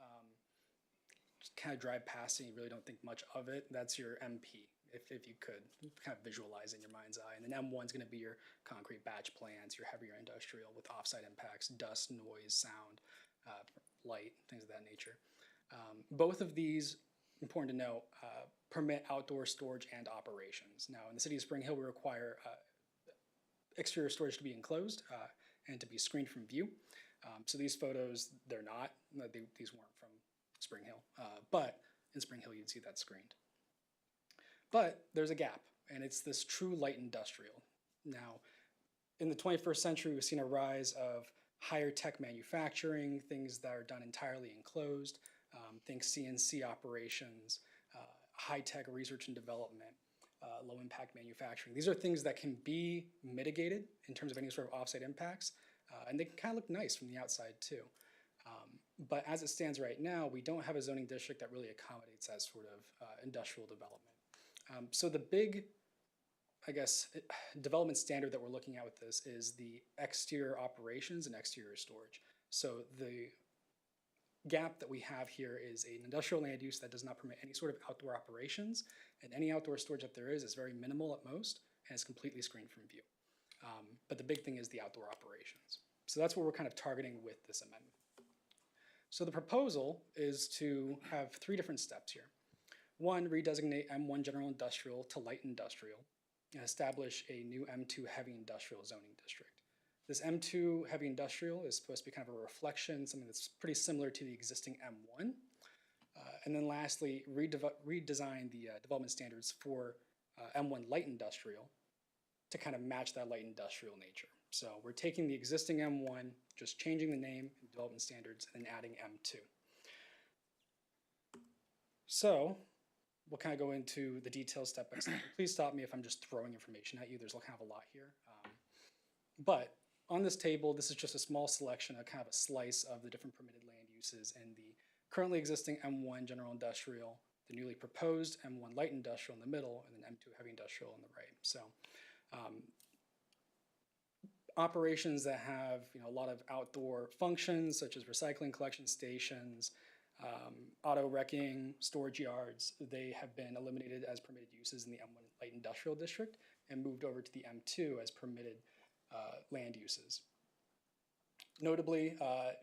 just kind of drive past and you really don't think much of it. That's your MP, if you could kind of visualize in your mind's eye. And then M1 is going to be your concrete batch plants, your heavier industrial with offsite impacts, dust, noise, sound, light, things of that nature. Both of these, important to note, permit outdoor storage and operations. Now, in the city of Spring Hill, we require exterior storage to be enclosed and to be screened from view. So these photos, they're not. These weren't from Spring Hill, but in Spring Hill, you'd see that screened. But there's a gap, and it's this true light industrial. Now, in the 21st century, we've seen a rise of higher tech manufacturing, things that are done entirely enclosed, think CNC operations, high-tech research and development, low-impact manufacturing. These are things that can be mitigated in terms of any sort of offsite impacts, and they can kind of look nice from the outside too. But as it stands right now, we don't have a zoning district that really accommodates that sort of industrial development. So the big, development standard that we're looking at with this is the exterior operations and exterior storage. So the gap that we have here is an industrial land use that does not permit any sort of outdoor operations, and any outdoor storage that there is very minimal at most, and is completely screened from view. But the big thing is the outdoor operations. So that's what we're kind of targeting with this amendment. So the proposal is to have three different steps here. One, redesignate M1 General Industrial to Light Industrial, and establish a new M2 Heavy Industrial zoning district. This M2 heavy industrial is supposed to be kind of a reflection, something that's pretty similar to the existing M1. And then lastly, redesign the development standards for M1 light industrial to kind of match that light industrial nature. So we're taking the existing M1, just changing the name and development standards, and then adding M2. So we'll kind of go into the details step by step. Please stop me if I'm just throwing information at you. There's kind of a lot here. But on this table, this is just a small selection, a kind of a slice of the different permitted land uses in the currently existing M1 general industrial, the newly proposed M1 light industrial in the middle, and then M2 heavy industrial on the right. So operations that have a lot of outdoor functions, such as recycling collection stations, auto wrecking, storage yards, they have been eliminated as permitted uses in the M1 light industrial district and moved over to the M2 as permitted land uses. Notably,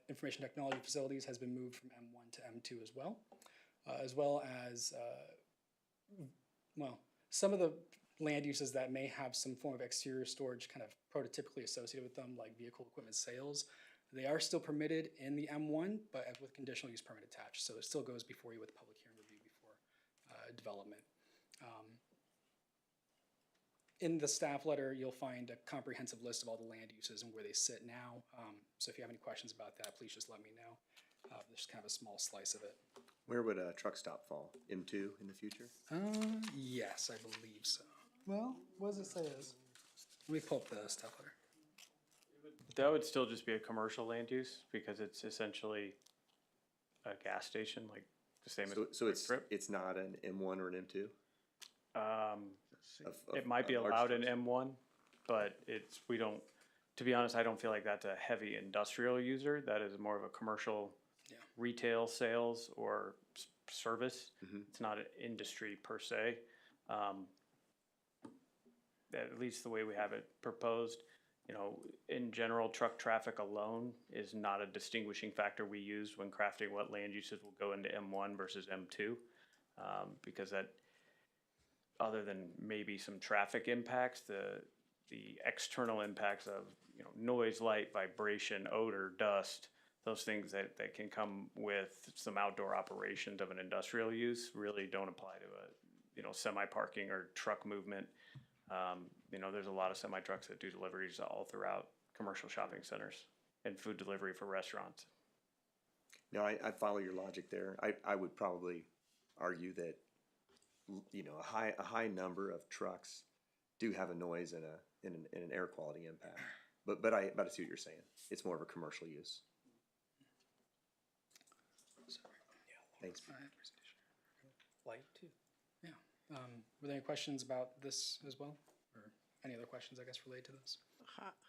information technology facilities has been moved from M1 to M2 as well as some of the land uses that may have some form of exterior storage kind of prototypically associated with them, like vehicle equipment sales. They are still permitted in the M1, but with conditional use permit attached. So it still goes before you with public hearing review before development. In the staff letter, you'll find a comprehensive list of all the land uses and where they sit now. So if you have any questions about that, please just let me know. There's kind of a small slice of it. Where would a truck stop fall? M2 in the future? Yes, I believe so. Well, what does it say is? Let me pull up the staff letter. That would still just be a commercial land use because it's essentially a gas station, like the same as So it's not an M1 or an M2? It might be allowed in M1, but to be honest, I don't feel like that's a heavy industrial user. That is more of a commercial retail sales or service. It's not an industry per se. At least the way we have it proposed, in general, truck traffic alone is not a distinguishing factor we use when crafting what land uses will go into M1 versus M2, because that, other than maybe some traffic impacts, the external impacts of noise, light, vibration, odor, dust, those things that can come with some outdoor operations of an industrial use really don't apply to a semi-parking or truck movement. There's a lot of semi-trucks that do deliveries all throughout commercial shopping centers and food delivery for restaurants. No, I follow your logic there. I would probably argue that a high number of trucks do have a noise and an air quality impact. But I see what you're saying. It's more of a commercial use. Thanks. Light too. Yeah. Were there any questions about this as well, or any other questions I guess related to this?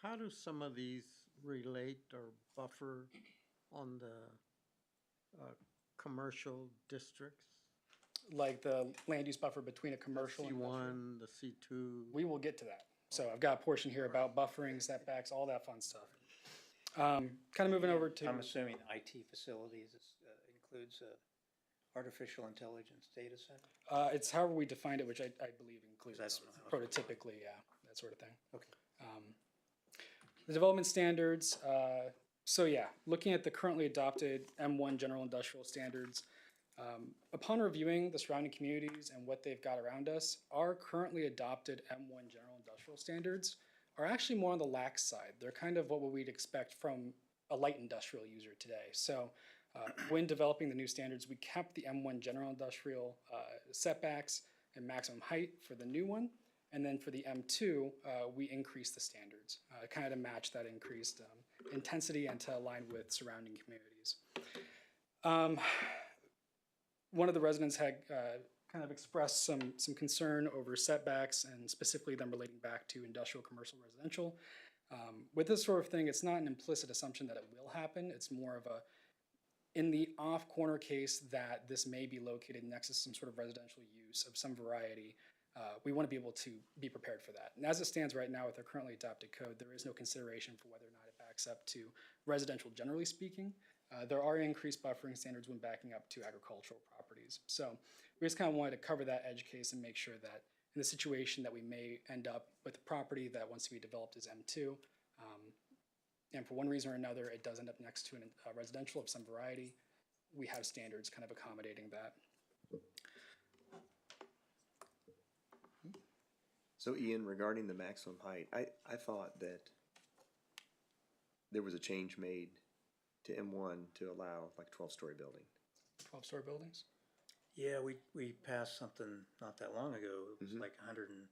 How do some of these relate or buffer on the commercial districts? Like the land use buffer between a commercial and C1, the C2. We will get to that. So I've got a portion here about buffering, setbacks, all that fun stuff. Kind of moving over to. I'm assuming IT facilities includes artificial intelligence data center? It's however we defined it, which I believe includes prototypically, that sort of thing. Okay. The development standards. So yeah, looking at the currently adopted M1 general industrial standards, upon reviewing the surrounding communities and what they've got around us, our currently adopted M1 general industrial standards are actually more on the lax side. They're kind of what we'd expect from a light industrial user today. So when developing the new standards, we kept the M1 general industrial setbacks and maximum height for the new one. And then for the M2, we increased the standards, kind of to match that increased intensity and to align with surrounding communities. One of the residents had kind of expressed some concern over setbacks and specifically them relating back to industrial, commercial, residential. With this sort of thing, it's not an implicit assumption that it will happen. It's more of in the off corner case that this may be located next to some sort of residential use of some variety, we want to be able to be prepared for that. And as it stands right now with our currently adopted code, there is no consideration for whether or not it backs up to residential generally speaking. There are increased buffering standards when backing up to agricultural properties. So we just kind of wanted to cover that edge case and make sure that in the situation that we may end up with a property that wants to be developed as M2, and for one reason or another, it does end up next to a residential of some variety, we have standards kind of accommodating that. So Ian, regarding the maximum height, I thought that there was a change made to M1 to allow like 12-story building. 12-story buildings? Yeah, we passed something not that long ago. It was Mhm. like 100 and.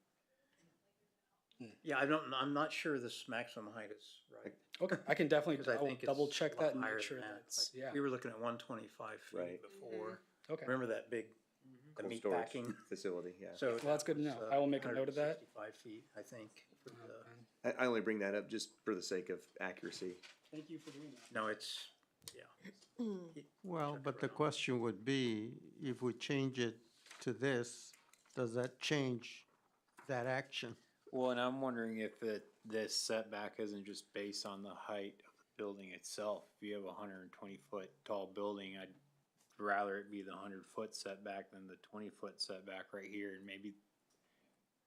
Yeah, I'm not sure this maximum height is right. Okay, I can definitely, Because I I will think it's double check a lot that and higher make sure than that's, Like, yeah. We were looking at 125 feet Right. before. Okay, Remember that big, the Cold meat storage packing? facility, yeah. So well, that's good to know. that was, I will make a note of that. 165 feet, I think. for the- I only bring that up just for the sake of accuracy. Thank you for doing that. No, it's, yeah. Well, but the question would be, if we change it to this, does that change that action? Well, and I'm wondering if this setback isn't just based on the height of the building itself. If you have a 120-foot tall building, I'd rather it be the 100-foot setback than the 20-foot setback right here. And maybe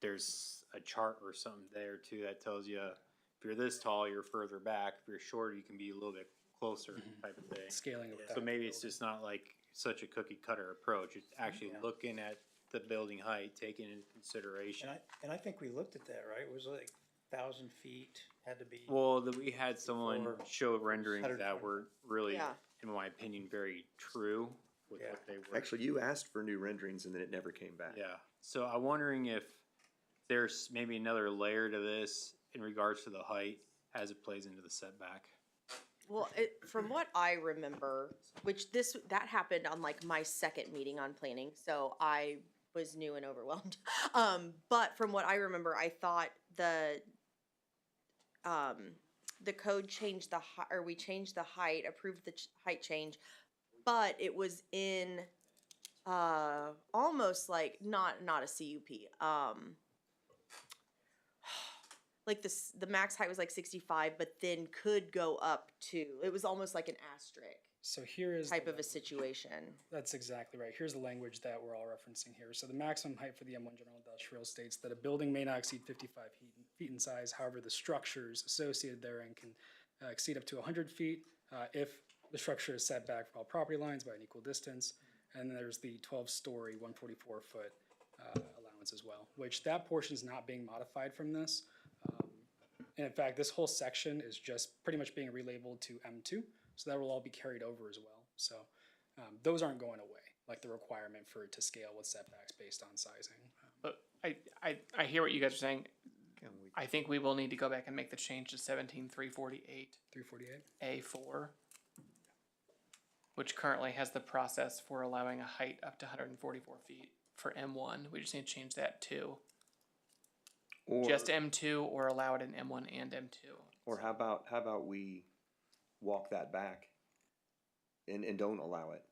there's a chart or something there too that tells you if you're this tall, you're further back. If you're shorter, you can be a little bit closer type of thing. Scaling of Yeah. that. So maybe it's just not like such a cookie cutter approach. It's actually Yeah. looking at the building height, taking into consideration. And I think we looked at that, right? It was like 1,000 feet had to be. Well, we had someone Before show renderings 120. that were really, Yeah. in my opinion, very true with Yeah. what they were. Actually, you asked for new renderings and then it never came back. Yeah, so I'm wondering if there's maybe another layer to this in regards to the height as it plays into the setback. Well, from what I remember, which that happened on like my second meeting on planning, so I was new and overwhelmed. But from what I remember, I thought the code changed we changed the height, approved the height change, but it was in almost like not a CUP. Like the max height was like 65, but then could go up to, it was almost like an asterisk So here is. type the of a situation. That's exactly right. Here's the language that we're all referencing here. So the maximum height for the M1 General Industrial states that a building may not exceed 55 feet in size. However, the structures associated therein can exceed up to 100 feet if the structure is set back from all property lines by an equal distance. And then there's the 12-story, 144-foot allowance as well, which that portion is not being modified from this. And in fact, this whole section is just pretty much being relabeled to M2. So that will all be carried over as well. So those aren't going away, like the requirement for it to scale with setbacks based on sizing. But I hear what you guys are saying. Can we, I think we will need to go back and make the change to 17348 348? A4, which currently has the process for allowing a height up to 144 feet for M1. We just need to change that to Or, just M2 or allow it in M1 and M2. or how about we walk that back and don't allow it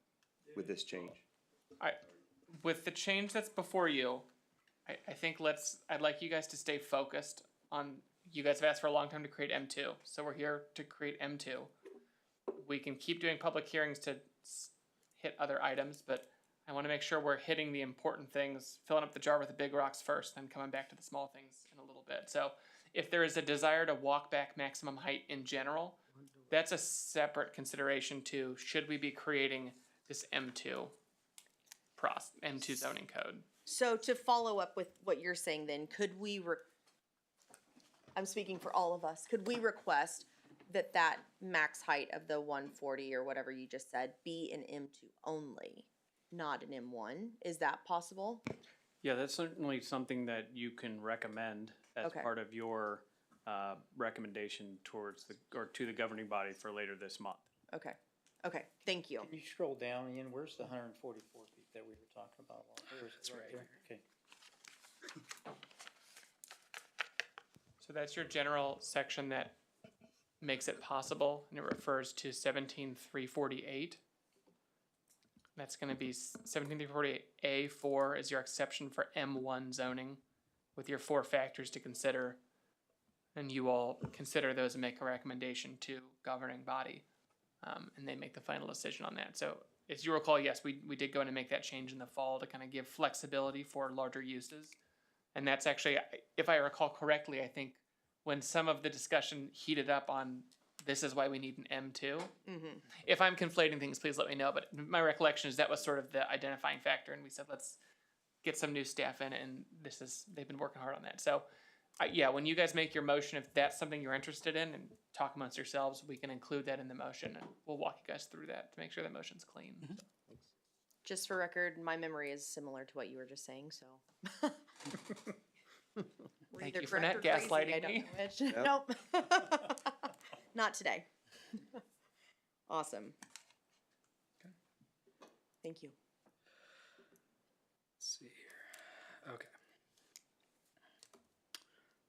with this change? With the change that's before you, I think I'd like you guys to stay focused on, you guys have asked for a long time to create M2, so we're here to create M2. We can keep doing public hearings to hit other items, but I want to make sure we're hitting the important things, filling up the jar with the big rocks first, then coming back to the small things in a little bit. So if there is a desire to walk back maximum height in general, that's a separate consideration to, should we be creating this M2 M2 zoning code? So to follow up with what you're saying then, could we, I'm speaking for all of us, could we request that max height of the 140 or whatever you just said be an M2 only, not an M1? Is that possible? Yeah, that's certainly something that you can recommend as Okay. part of your recommendation towards to the governing body for later this month. Okay, thank you. Can you scroll down, Ian? Where's the 144 feet that we were talking about? Where is it? That's right there? Okay. So that's your general section that makes it possible, and it refers to 17348. That's going to be 17348A4 is your exception for M1 zoning with your 4 factors to consider. And you all consider those and make a recommendation to governing body. And they make the final decision on that. So as you recall, yes, we did go in and make that change in the fall to kind of give flexibility for larger uses. And that's actually, if I recall correctly, I think when some of the discussion heated up on this is why we need an M2. If I'm conflating things, please let me know, but my recollection is that was sort of the identifying factor, and we said, let's get some new staff in, and they've been working hard on that. So, yeah, when you guys make your motion, if that's something you're interested in, and talk amongst yourselves, we can include that in the motion, and we'll walk you guys through that to make sure that motion's clean. Just for record, my memory is similar to what you were just saying, so. We're Thank either you for correct not or crazy, I gaslighting don't me. know which. Nope. Not today. Awesome. Thank you. Let's see here. Okay.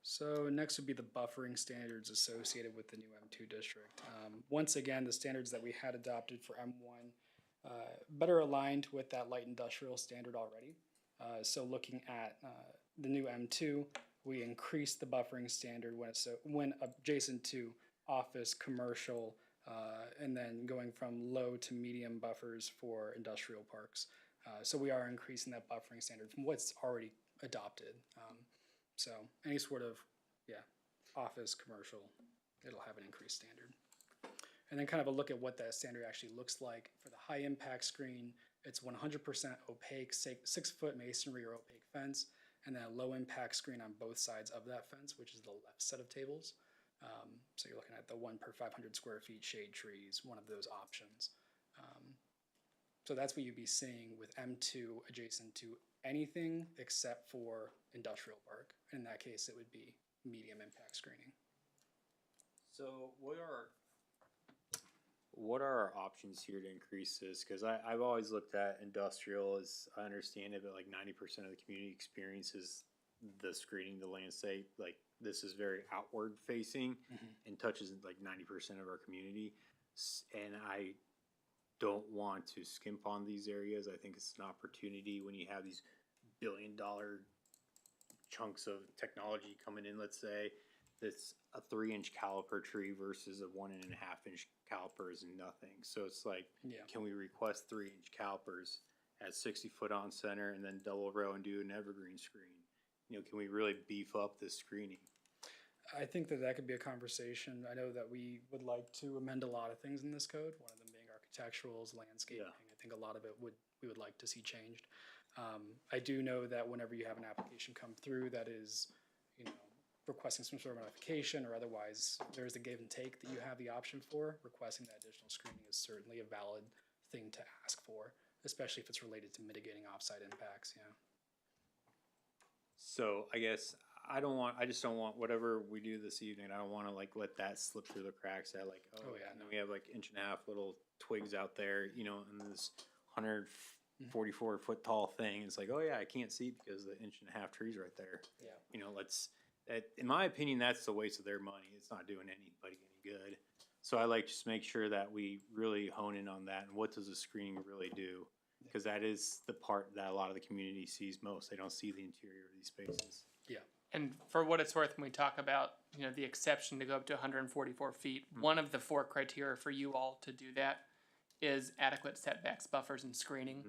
So next would be the buffering standards associated with the new M2 district. Once again, the standards that we had adopted for M1 better aligned with that light industrial standard already. So looking at the new M2, we increased the buffering standard when adjacent to office, commercial, and then going from low to medium buffers for industrial parks. So we are increasing that buffering standard from what's already adopted. So any sort of, office, commercial, it'll have an increased standard. And then kind of a look at what that standard actually looks like. For the high impact screen, it's 100% opaque, 6-foot masonry or opaque fence, and then a low impact screen on both sides of that fence, which is the left set of tables. So you're looking at the 1 per 500 square feet shade trees, one of those options. So that's what you'd be seeing with M2 adjacent to anything except for industrial park. In that case, it would be medium impact screening. So what are our options here to increase this? Because I've always looked at industrial as, I understand it, but like 90% of the community experiences the screening, the landscape. Like this is very outward facing and touches like 90% of our community. And I don't want to skimp on these areas. I think it's an opportunity when you have these billion-dollar chunks of technology coming in, let's say, that's a 3-inch caliper tree versus a 1.5-inch caliper is nothing. So it's like, can we request 3-inch calipers at 60 foot on center and then double row and do an evergreen screen? You know, can we really beef up this screening? I think that could be a conversation. I know that we would like to amend a lot of things in this code, one of them being architecturals, landscaping. I think a lot of it we would like to see changed. I do know that whenever you have an application come through that is, requesting some sort of modification or otherwise there's the give and take that you have the option for, requesting that additional screening is certainly a valid thing to ask for, especially if it's related to mitigating offsite impacts. So I guess I just don't want whatever we do this evening. I don't want to like let that slip through the cracks. That like, and then we have like 1.5 little twigs out there, and this 144 foot tall thing. It's like, oh yeah, I can't see because the 1.5 trees right there. In my opinion, that's a waste of their money. It's not doing anybody any good. So I like just make sure that we really hone in on that and what does the screening really do? Because that is the part that a lot of the community sees most. They don't see the interior of these spaces. And for what it's worth, when we talk about, the exception to go up to 144 feet, one of the 4 criteria for you all to do that is adequate setbacks, buffers, and screening.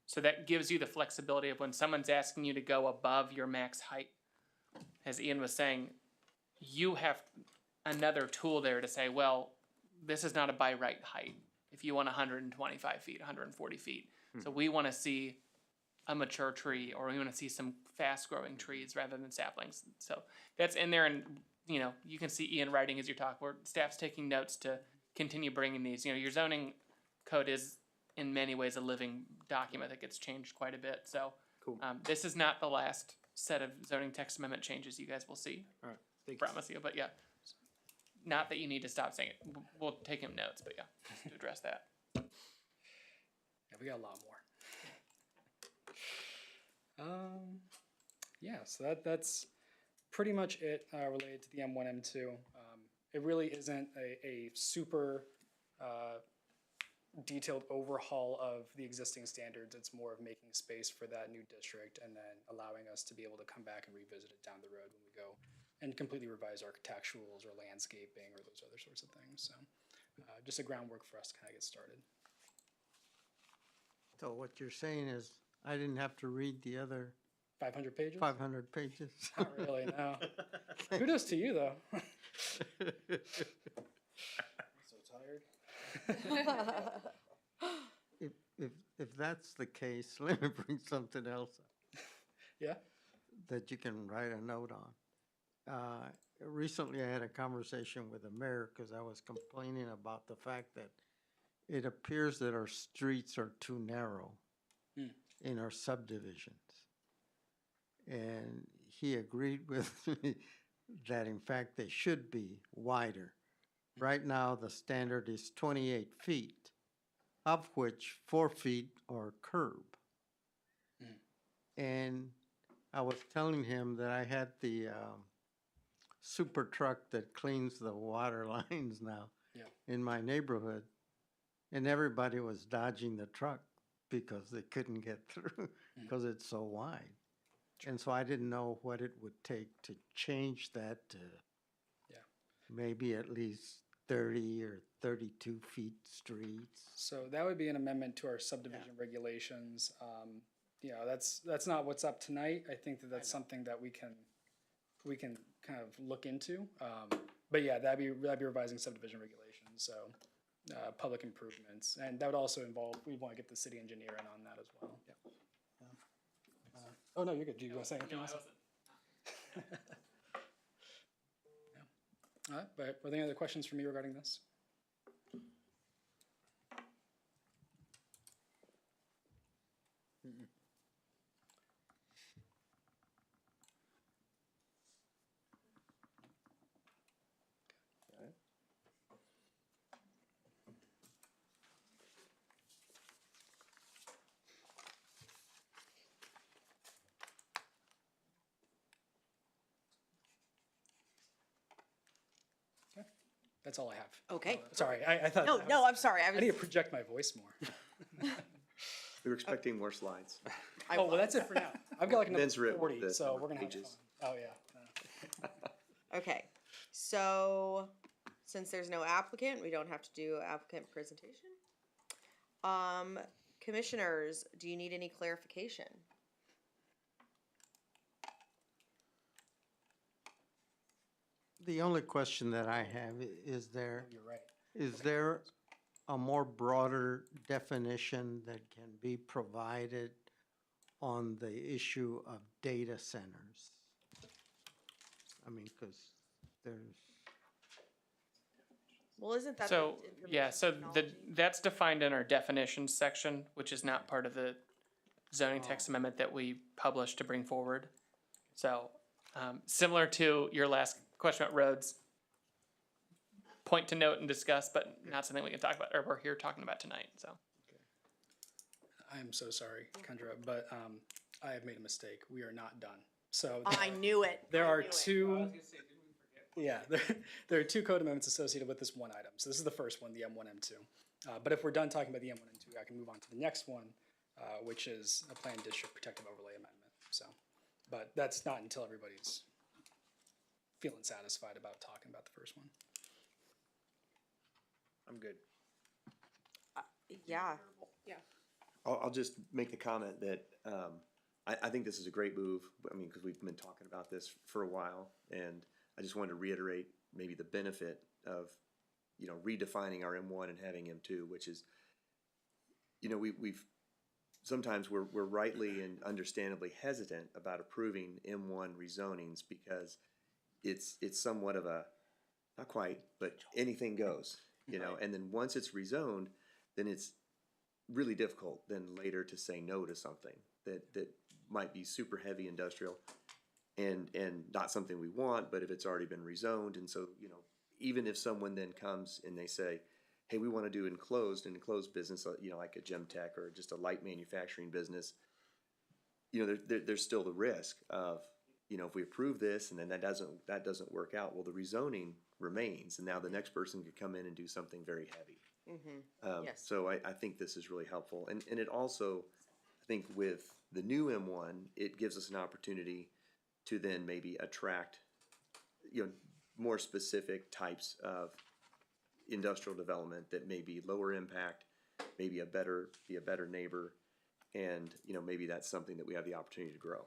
So that gives you the flexibility of when someone's asking you to go above your max height, as Ian was saying, you have another tool there to say, well, this is not a by right height. If you want 125 feet, 140 feet. So we want to see a mature tree, or we want to see some fast growing trees rather than saplings. So that's in there, and you can see Ian writing as you talk, where staff's taking notes to continue bringing these. Your zoning code is in many ways a living document that gets changed quite a bit. So this is not the last set of zoning text amendment changes you guys will see. All right, thanks. Promise you, but not that you need to stop saying it. We'll take him notes, but just to address that. We got a lot more. So that's pretty much it related to the M1, M2. It really isn't a super detailed overhaul of the existing standards. It's more of making space for that new district and then allowing us to be able to come back and revisit it down the road when we go and completely revise architecturals or landscaping or those other sorts of things. So just a groundwork for us to kind of get started. So what you're saying is I didn't have to read the other 500 pages? 500 pages. Not really, no. Kudos to you, though. So tired. If that's the case, let me bring something else up Yeah? that you can write a note on. Recently, I had a conversation with the mayor because I was complaining about the fact that it appears that our streets are too narrow in our subdivisions. And he agreed with me that in fact they should be wider. Right now, the standard is 28 feet, of which 4 feet are curb. And I was telling him that I had the super truck that cleans the water lines now in my neighborhood, and everybody was dodging the truck because they couldn't get through because it's so wide. And so I didn't know what it would take to change that to maybe at least 30 or 32 feet streets. So that would be an amendment to our subdivision regulations. That's not what's up tonight. I think that that's something that we can kind of look into. But yeah, that'd be revising subdivision regulations. So public improvements, and that would also involve, we want to get the city engineer in on that as well. Oh no, you're good. Do you want to say anything else? All right, but are there any other questions for me regarding this? That's all I have. Okay. Sorry, I thought. No, I'm sorry. I need to project my voice more. We were expecting more slides. Oh, well, that's it for now. I've got like another Ben's written 40, the so we're gonna have pages. fun. Oh, yeah. Okay, so since there's no applicant, we don't have to do applicant presentation. Commissioners, do you need any clarification? The only question that I have is there, You're right. is there a more broader definition that can be provided on the issue of data centers? I mean, because there's, Well, isn't that So, the yeah, so information the, technology? that's defined in our definitions section, which is not part of the zoning text amendment that we published to bring forward. So, similar to your last question about roads, point to note and discuss, but not something we can talk about, or we're here talking about tonight, so. I am so sorry, Kendra, but I have made a mistake. We are not done. So I knew it. there I are knew it. two. Yeah, there are two code amendments associated with this one item. So this is the first one, the M1, M2. But if we're done talking about the M1 and M2, I can move on to the next one, which is a planned district protective overlay amendment. So, but that's not until everybody's feeling satisfied about talking about the first one. I'm good. Yeah. I'll just make the comment that I think this is a great move. I mean, because we've been talking about this for a while, and I just wanted to reiterate maybe the benefit of, you know, redefining our M1 and having M2, which is, you know, we've sometimes we're rightly and understandably hesitant about approving M1 rezonings because it's somewhat of a, not quite, but anything goes, you know, and then once it's rezoned, then it's really difficult then later to say no to something that might be super heavy industrial and not something we want, but if it's already been rezoned, and so, you know, even if someone then comes and they say, hey, we want to do enclosed business, you know, like a gem tech or just a light manufacturing business, you know, there's still the risk of, you know, if we approve this and then that doesn't work out, well, the rezoning remains, and now the next person could come in and do something very heavy. Yes. So I think this is really helpful, and it also, I think with the new M1, it gives us an opportunity to then maybe attract, you know, more specific types of industrial development that may be lower impact, maybe be a better neighbor, and, you know, maybe that's something that we have the opportunity to grow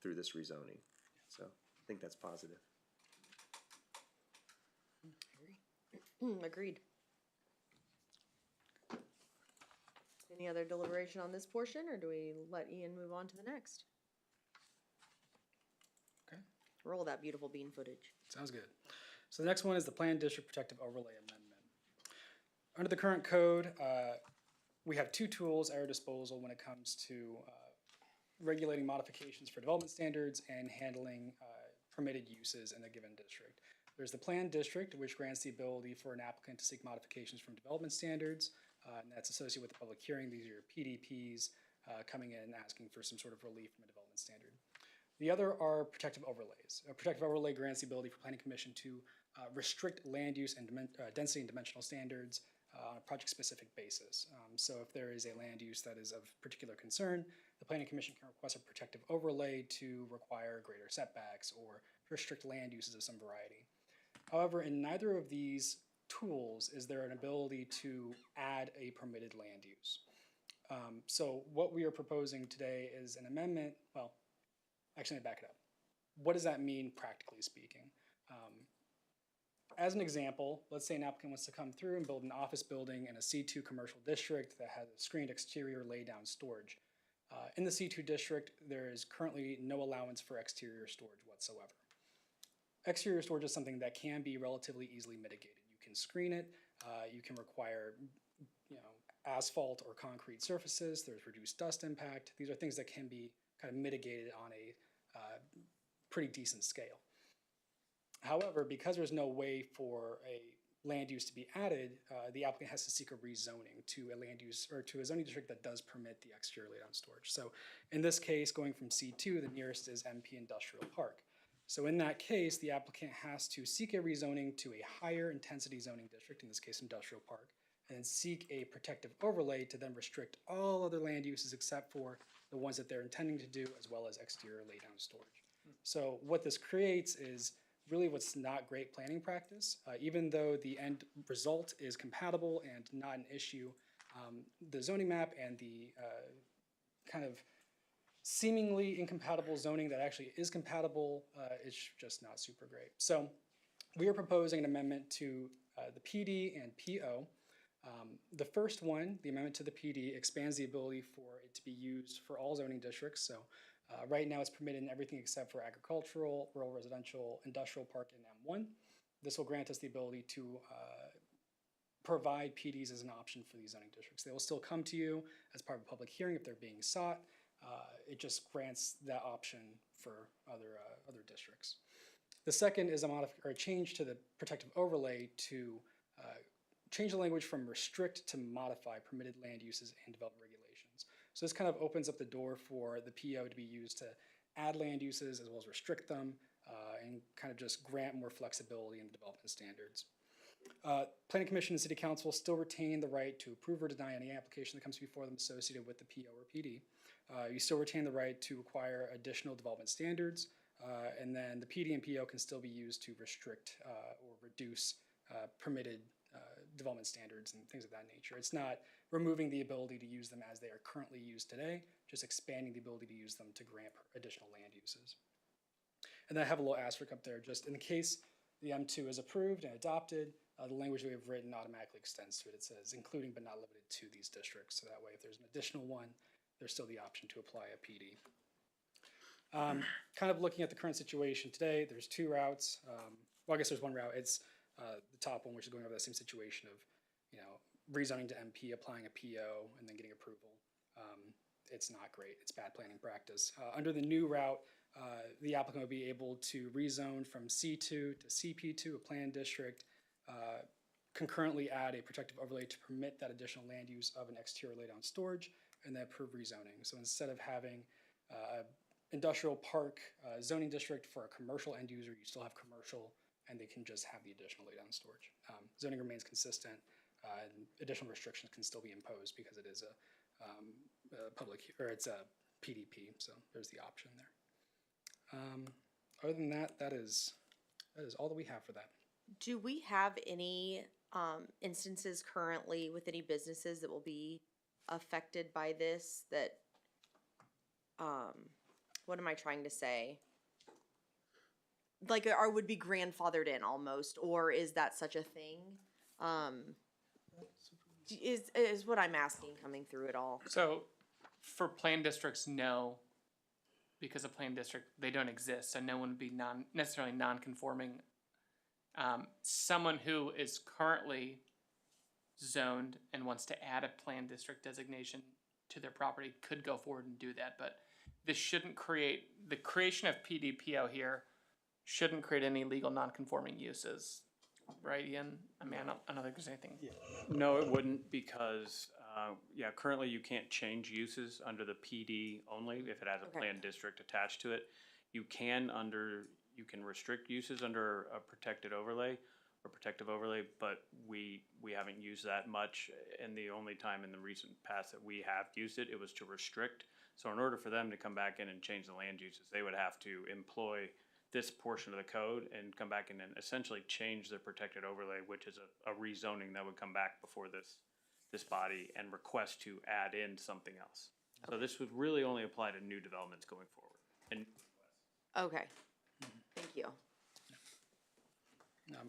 through this rezoning. So I think that's positive. Agreed. Any other deliberation on this portion, or do we let Ian move on to the next? Okay. Roll that beautiful bean footage. Sounds good. So the next one is the Planned District Protective Overlay Amendment. Under the current code, we have two tools at our disposal when it comes to regulating modifications for development standards and handling permitted uses in a given district. There's the Planned District, which grants the ability for an applicant to seek modifications from development standards, and that's associated with the public hearing. These are your PDPs coming in and asking for some sort of relief from a development standard. The other are protective overlays. A protective overlay grants the ability for Planning Commission to restrict land use and density and dimensional standards on a project-specific basis. So if there is a land use that is of particular concern, the Planning Commission can request a protective overlay to require greater setbacks or restrict land uses of some variety. However, in neither of these tools is there an ability to add a permitted land use. So what we are proposing today is an amendment, well, actually, let me back it up. What does that mean practically speaking? As an example, let's say an applicant wants to come through and build an office building in a C2 commercial district that has a screened exterior laydown storage. In the C2 district, there is currently no allowance for exterior storage whatsoever. Exterior storage is something that can be relatively easily mitigated. You can screen it, you can require asphalt or concrete surfaces, there's reduced dust impact. These are things that can be kind of mitigated on a pretty decent scale. However, because there's no way for a land use to be added, the applicant has to seek a rezoning to a land use or to a zoning district that does permit the exterior laydown storage. So in this case, going from C2, the nearest is MP Industrial Park. So in that case, the applicant has to seek a rezoning to a higher intensity zoning district, in this case Industrial Park, and then seek a protective overlay to then restrict all other land uses except for the ones that they're intending to do, as well as exterior laydown storage. So what this creates is really what's not great planning practice. Even though the end result is compatible and not an issue, the zoning map and the kind of seemingly incompatible zoning that actually is compatible is just not super great. So we are proposing an amendment to the PD and PO. The first one, the amendment to the PD, expands the ability for it to be used for all zoning districts. So right now it's permitted in everything except for agricultural, rural residential, industrial park, and M1. This will grant us the ability to provide PDs as an option for these zoning districts. They will still come to you as part of a public hearing if they're being sought. It just grants that option for other districts. The second is a change to the protective overlay to change the language from restrict to modify permitted land uses and development regulations. So this kind of opens up the door for the PO to be used to add land uses as well as restrict them and kind of just grant more flexibility in the development standards. Planning Commission and City Council still retain the right to approve or deny any application that comes before them associated with the PO or PD. You still retain the right to require additional development standards, and then the PD and PO can still be used to restrict or reduce permitted development standards and things of that nature. It's not removing the ability to use them as they are currently used today, just expanding the ability to use them to grant additional land uses. And then I have a little asterisk up there, just in the case the M2 is approved and adopted, the language we have written automatically extends to it. It says including but not limited to these districts. So that way if there's an additional one, there's still the option to apply a PD. Kind of looking at the current situation today, there's two routes. Well, I guess there's one route. It's the top one, which is going over that same situation of, rezoning to MP, applying a PO, and then getting approval. It's not great. It's bad planning practice. Under the new route, the applicant will be able to rezone from C2 to CP2, a planned district, concurrently add a protective overlay to permit that additional land use of an exterior laydown storage, and then approve rezoning. So instead of having industrial park zoning district for a commercial end user, you still have commercial, and they can just have the additional laydown storage. Zoning remains consistent, and additional restrictions can still be imposed because it is a it's a PDP, so there's the option there. Other than that, that is all that we have for that. Do we have any instances currently with any businesses that will be affected by this that, what am I trying to say? Like, or would be grandfathered in almost, or is that such a thing? Is what I'm asking coming through it all. So, for plan districts, no, because a plan district, they don't exist, so no one would be necessarily non-conforming. Someone who is currently zoned and wants to add a plan district designation to their property could go forward and do that, but this shouldn't create, the creation of PDPO here shouldn't create any legal non-conforming uses, right, Ian? I mean, I don't think there's anything. No, it wouldn't because, yeah, currently you can't change uses under the PD only if it has a Okay. planned district attached to it. You can restrict uses under a protected overlay or protective overlay, but we haven't used that much. And the only time in the recent past that we have used it, it was to restrict. So in order for them to come back in and change the land uses, they would have to employ this portion of the code and come back in and essentially change their protected overlay, which is a rezoning that would come back before this body and request to add in something else. So this would really only apply to new developments going forward. And Okay. Thank you.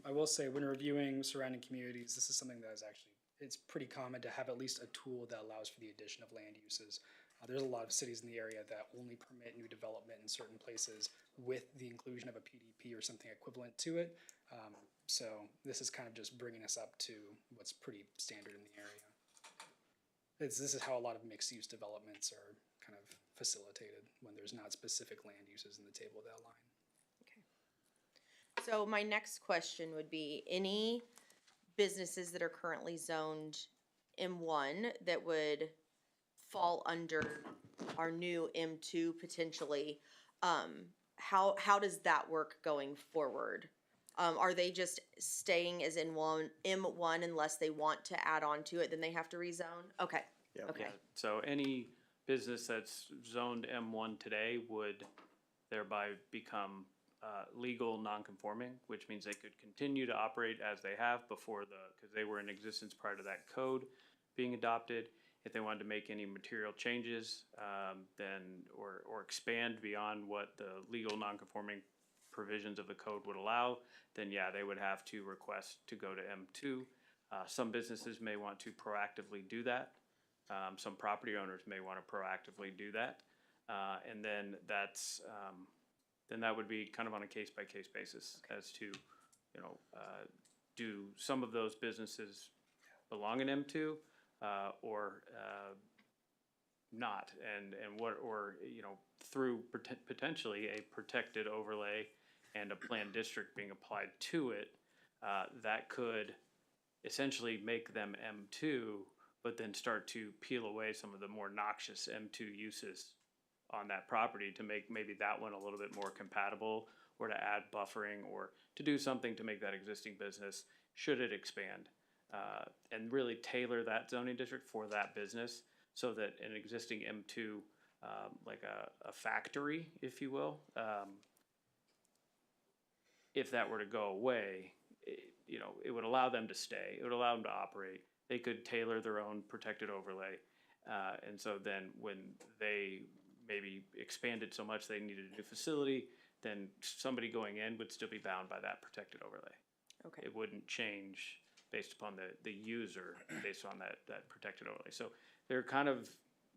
I will say, when reviewing surrounding communities, this is something that is actually, it's pretty common to have at least a tool that allows for the addition of land uses. There's a lot of cities in the area that only permit new development in certain places with the inclusion of a PDP or something equivalent to it. So this is kind of just bringing us up to what's pretty standard in the area. This is how a lot of mixed-use developments are kind of facilitated when there's not specific land uses in the table of that line. So my next question would be, any businesses that are currently zoned M1 that would fall under our new M2 potentially, how does that work going forward? Are they just staying as in M1 unless they want to add on to it, then they have to rezone? Okay, Yeah. okay, so any business that's zoned M1 today would thereby become legal non-conforming, which means they could continue to operate as they have before because they were in existence prior to that code being adopted. If they wanted to make any material changes, or expand beyond what the legal non-conforming provisions of the code would allow, then yeah, they would have to request to go to M2. Some businesses may want to proactively do that. Some property owners may want to proactively do that. And then then that would be kind of on a case-by-case basis as to, do some of those businesses belong in M2 or not? And what, or, through potentially a protected overlay and a planned district being applied to it, that could essentially make them M2, but then start to peel away some of the more noxious M2 uses on that property to make maybe that one a little bit more compatible, or to add buffering, or to do something to make that existing business, should it expand, and really tailor that zoning district for that business so that an existing M2, like a factory, if you will, if that were to go away, it would allow them to stay, it would allow them to operate. They could tailor their own protected overlay. And so then when they maybe expanded so much they needed a new facility, then somebody going in would still be bound by that protected overlay. okay. It wouldn't change based upon the user, based on that protected overlay. So they're kind of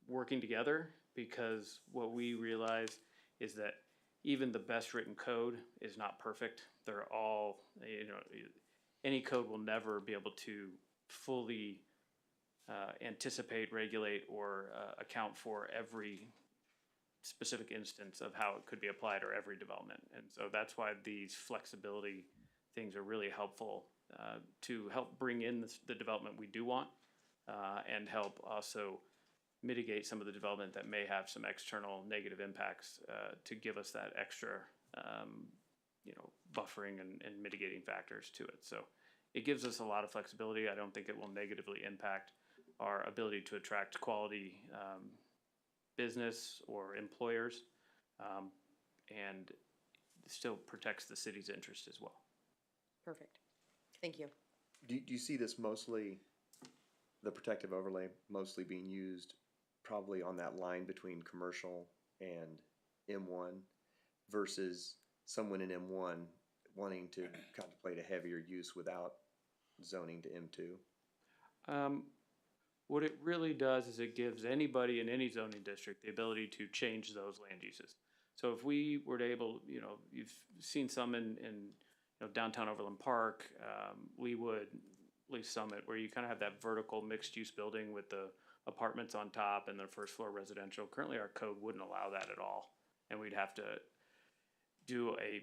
working together, because what we realize is that even the best written code is not perfect. They're all, any code will never be able to fully anticipate, regulate, or account for every specific instance of how it could be applied, or every development. And so that's why these flexibility things are really helpful to help bring in the development we do want, and help also mitigate some of the development that may have some external negative impacts, to give us that extra buffering and mitigating factors to it. So it gives us a lot of flexibility. I don't think it will negatively impact our ability to attract quality business or employers, and still protects the city's interest as well. Perfect. Thank you. Do you see this mostly, the protective overlay mostly being used probably on that line between commercial and M1 versus someone in M1 wanting to contemplate a heavier use without zoning to M2? What it really does is it gives anybody in any zoning district the ability to change those land uses. So if we were to able, you've seen some in downtown Overland Park, Leewood, Lee Summit, where you kind of have that vertical mixed-use building with the apartments on top and the first floor residential. Currently, our code wouldn't allow that at all. And we'd have to do a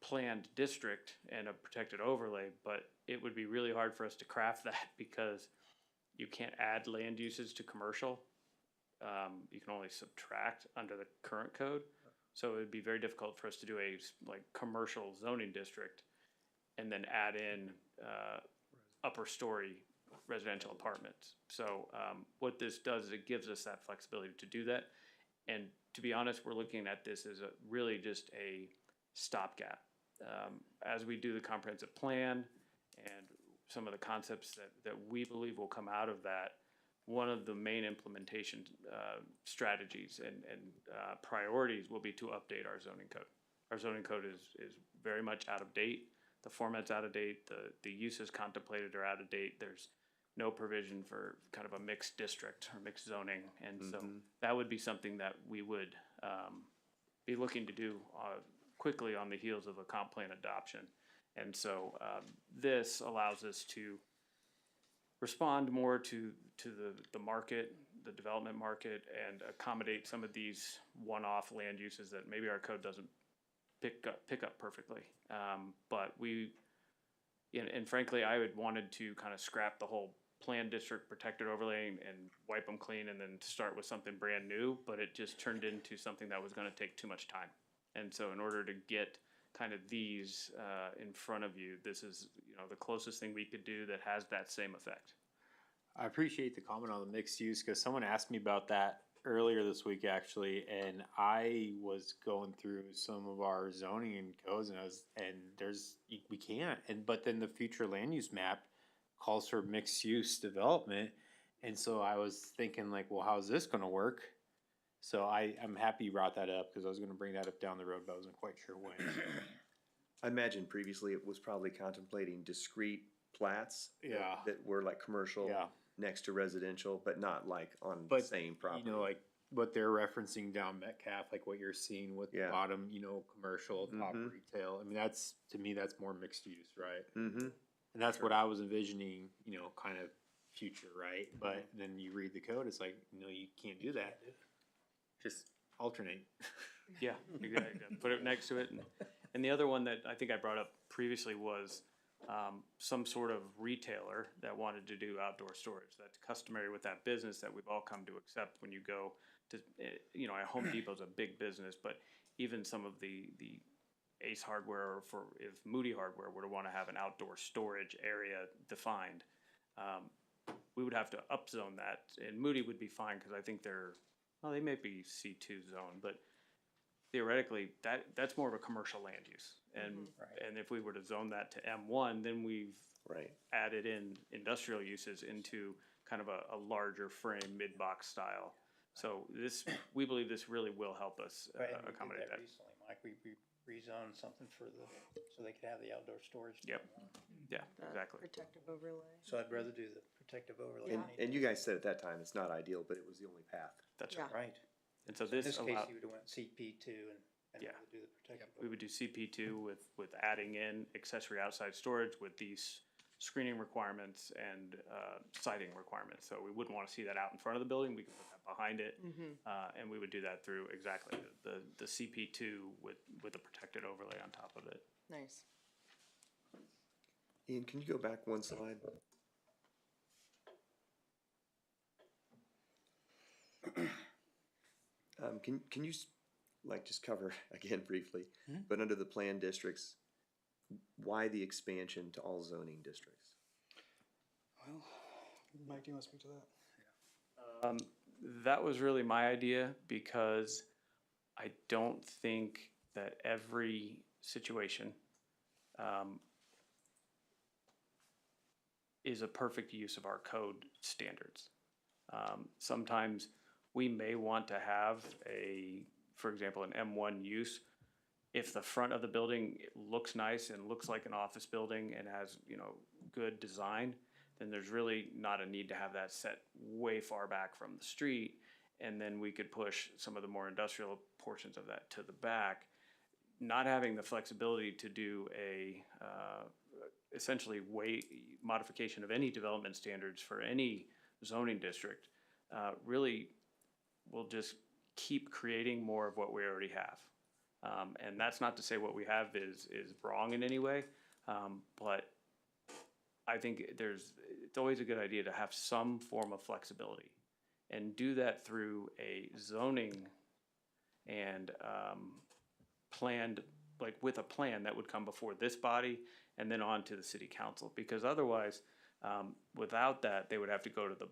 planned district and a protected overlay, but it would be really hard for us to craft that because you can't add land uses to commercial. You can only subtract under the current code. So it would be very difficult for us to do a commercial zoning district and then add in upper story residential apartments. So what this does is it gives us that flexibility to do that. And to be honest, we're looking at this as really just a stopgap. As we do the comprehensive plan and some of the concepts that we believe will come out of that, one of the main implementation strategies and priorities will be to update our zoning code. Our zoning code is very much out of date. The format's out of date. The uses contemplated are out of date. There's no provision for kind of a mixed district or mixed zoning. And so that would be something that we would be looking to do quickly on the heels of a comp plan adoption. And so this allows us to respond more to the market, the development market, and accommodate some of these one-off land uses that maybe our code doesn't pick up perfectly. But and frankly, I had wanted to kind of scrap the whole planned district protected overlay and wipe them clean and then start with something brand new, but it just turned into something that was going to take too much time. And so in order to get kind of these in front of you, this is the closest thing we could do that has that same effect. I appreciate the comment on the mixed use because someone asked me about that earlier this week actually, and I was going through some of our zoning and codes, we can't. But then the future land use map calls for mixed use development, and so I was thinking well, how's this going to work? So I'm happy you brought that up because I was going to bring that up down the road, but I wasn't quite sure when. I imagine previously it was probably contemplating discrete plats that were like commercial next to residential, but not on the same property. What they're referencing down Metcalf, like what you're seeing with the bottom, commercial, top retail. I mean, to me, that's more mixed use, right? Mm-hmm. And that's what I was envisioning, kind of future, right? But then you read the code, it's you can't do that. Just alternate. Yeah, exactly. Put it next to it. And the other one that I think I brought up previously was some sort of retailer that wanted to do outdoor storage. That's customary with that business that we've all come to accept when you go to, Home Depot's a big business, but even some of the Ace Hardware, or if Moody Hardware were to want to have an outdoor storage area defined, we would have to upzone that. And Moody would be fine because I think they may be C2 zone, but theoretically, that's more of a commercial land use. And if we were to zone that to M1, then we've added in industrial uses into kind of a larger frame, mid-box style. So we believe this really will help us accommodate that. Recently, Mike, we rezoned something so they could have the outdoor storage. Yep. Yeah, exactly. Protective overlay. So I'd rather do the protective overlay. And you guys said at that time it's not ideal, but it was the only path. That's Yeah. Right. And so In this this case, allowed, you would have went CP2 and Yeah. do the protective we would do CP2 with adding in accessory outside storage with these screening requirements and siding requirements. So we wouldn't want to see that out in front of the building. We could put that behind it, and we would do that through exactly the CP2 with a protected overlay on top of it. Nice. Ian, can you go back one slide? Can you just cover again briefly, but under the planned districts, why the expansion to all zoning districts? Well, Mike, do you want to speak to that? That was really my idea because I don't think that every situation is a perfect use of our code standards. Sometimes we may want to have for example, an M1 use. If the front of the building looks nice and looks like an office building and has, good design, then there's really not a need to have that set way far back from the street. And then we could push some of the more industrial portions of that to the back. Not having the flexibility to do a, essentially modification of any development standards for any zoning district, really will just keep creating more of what we already have. And that's not to say what we have is wrong in any way, but I think it's always a good idea to have some form of flexibility and do that through a zoning and planned, like with a plan that would come before this body and then on to the city council. Because otherwise, without that, they would have to go to the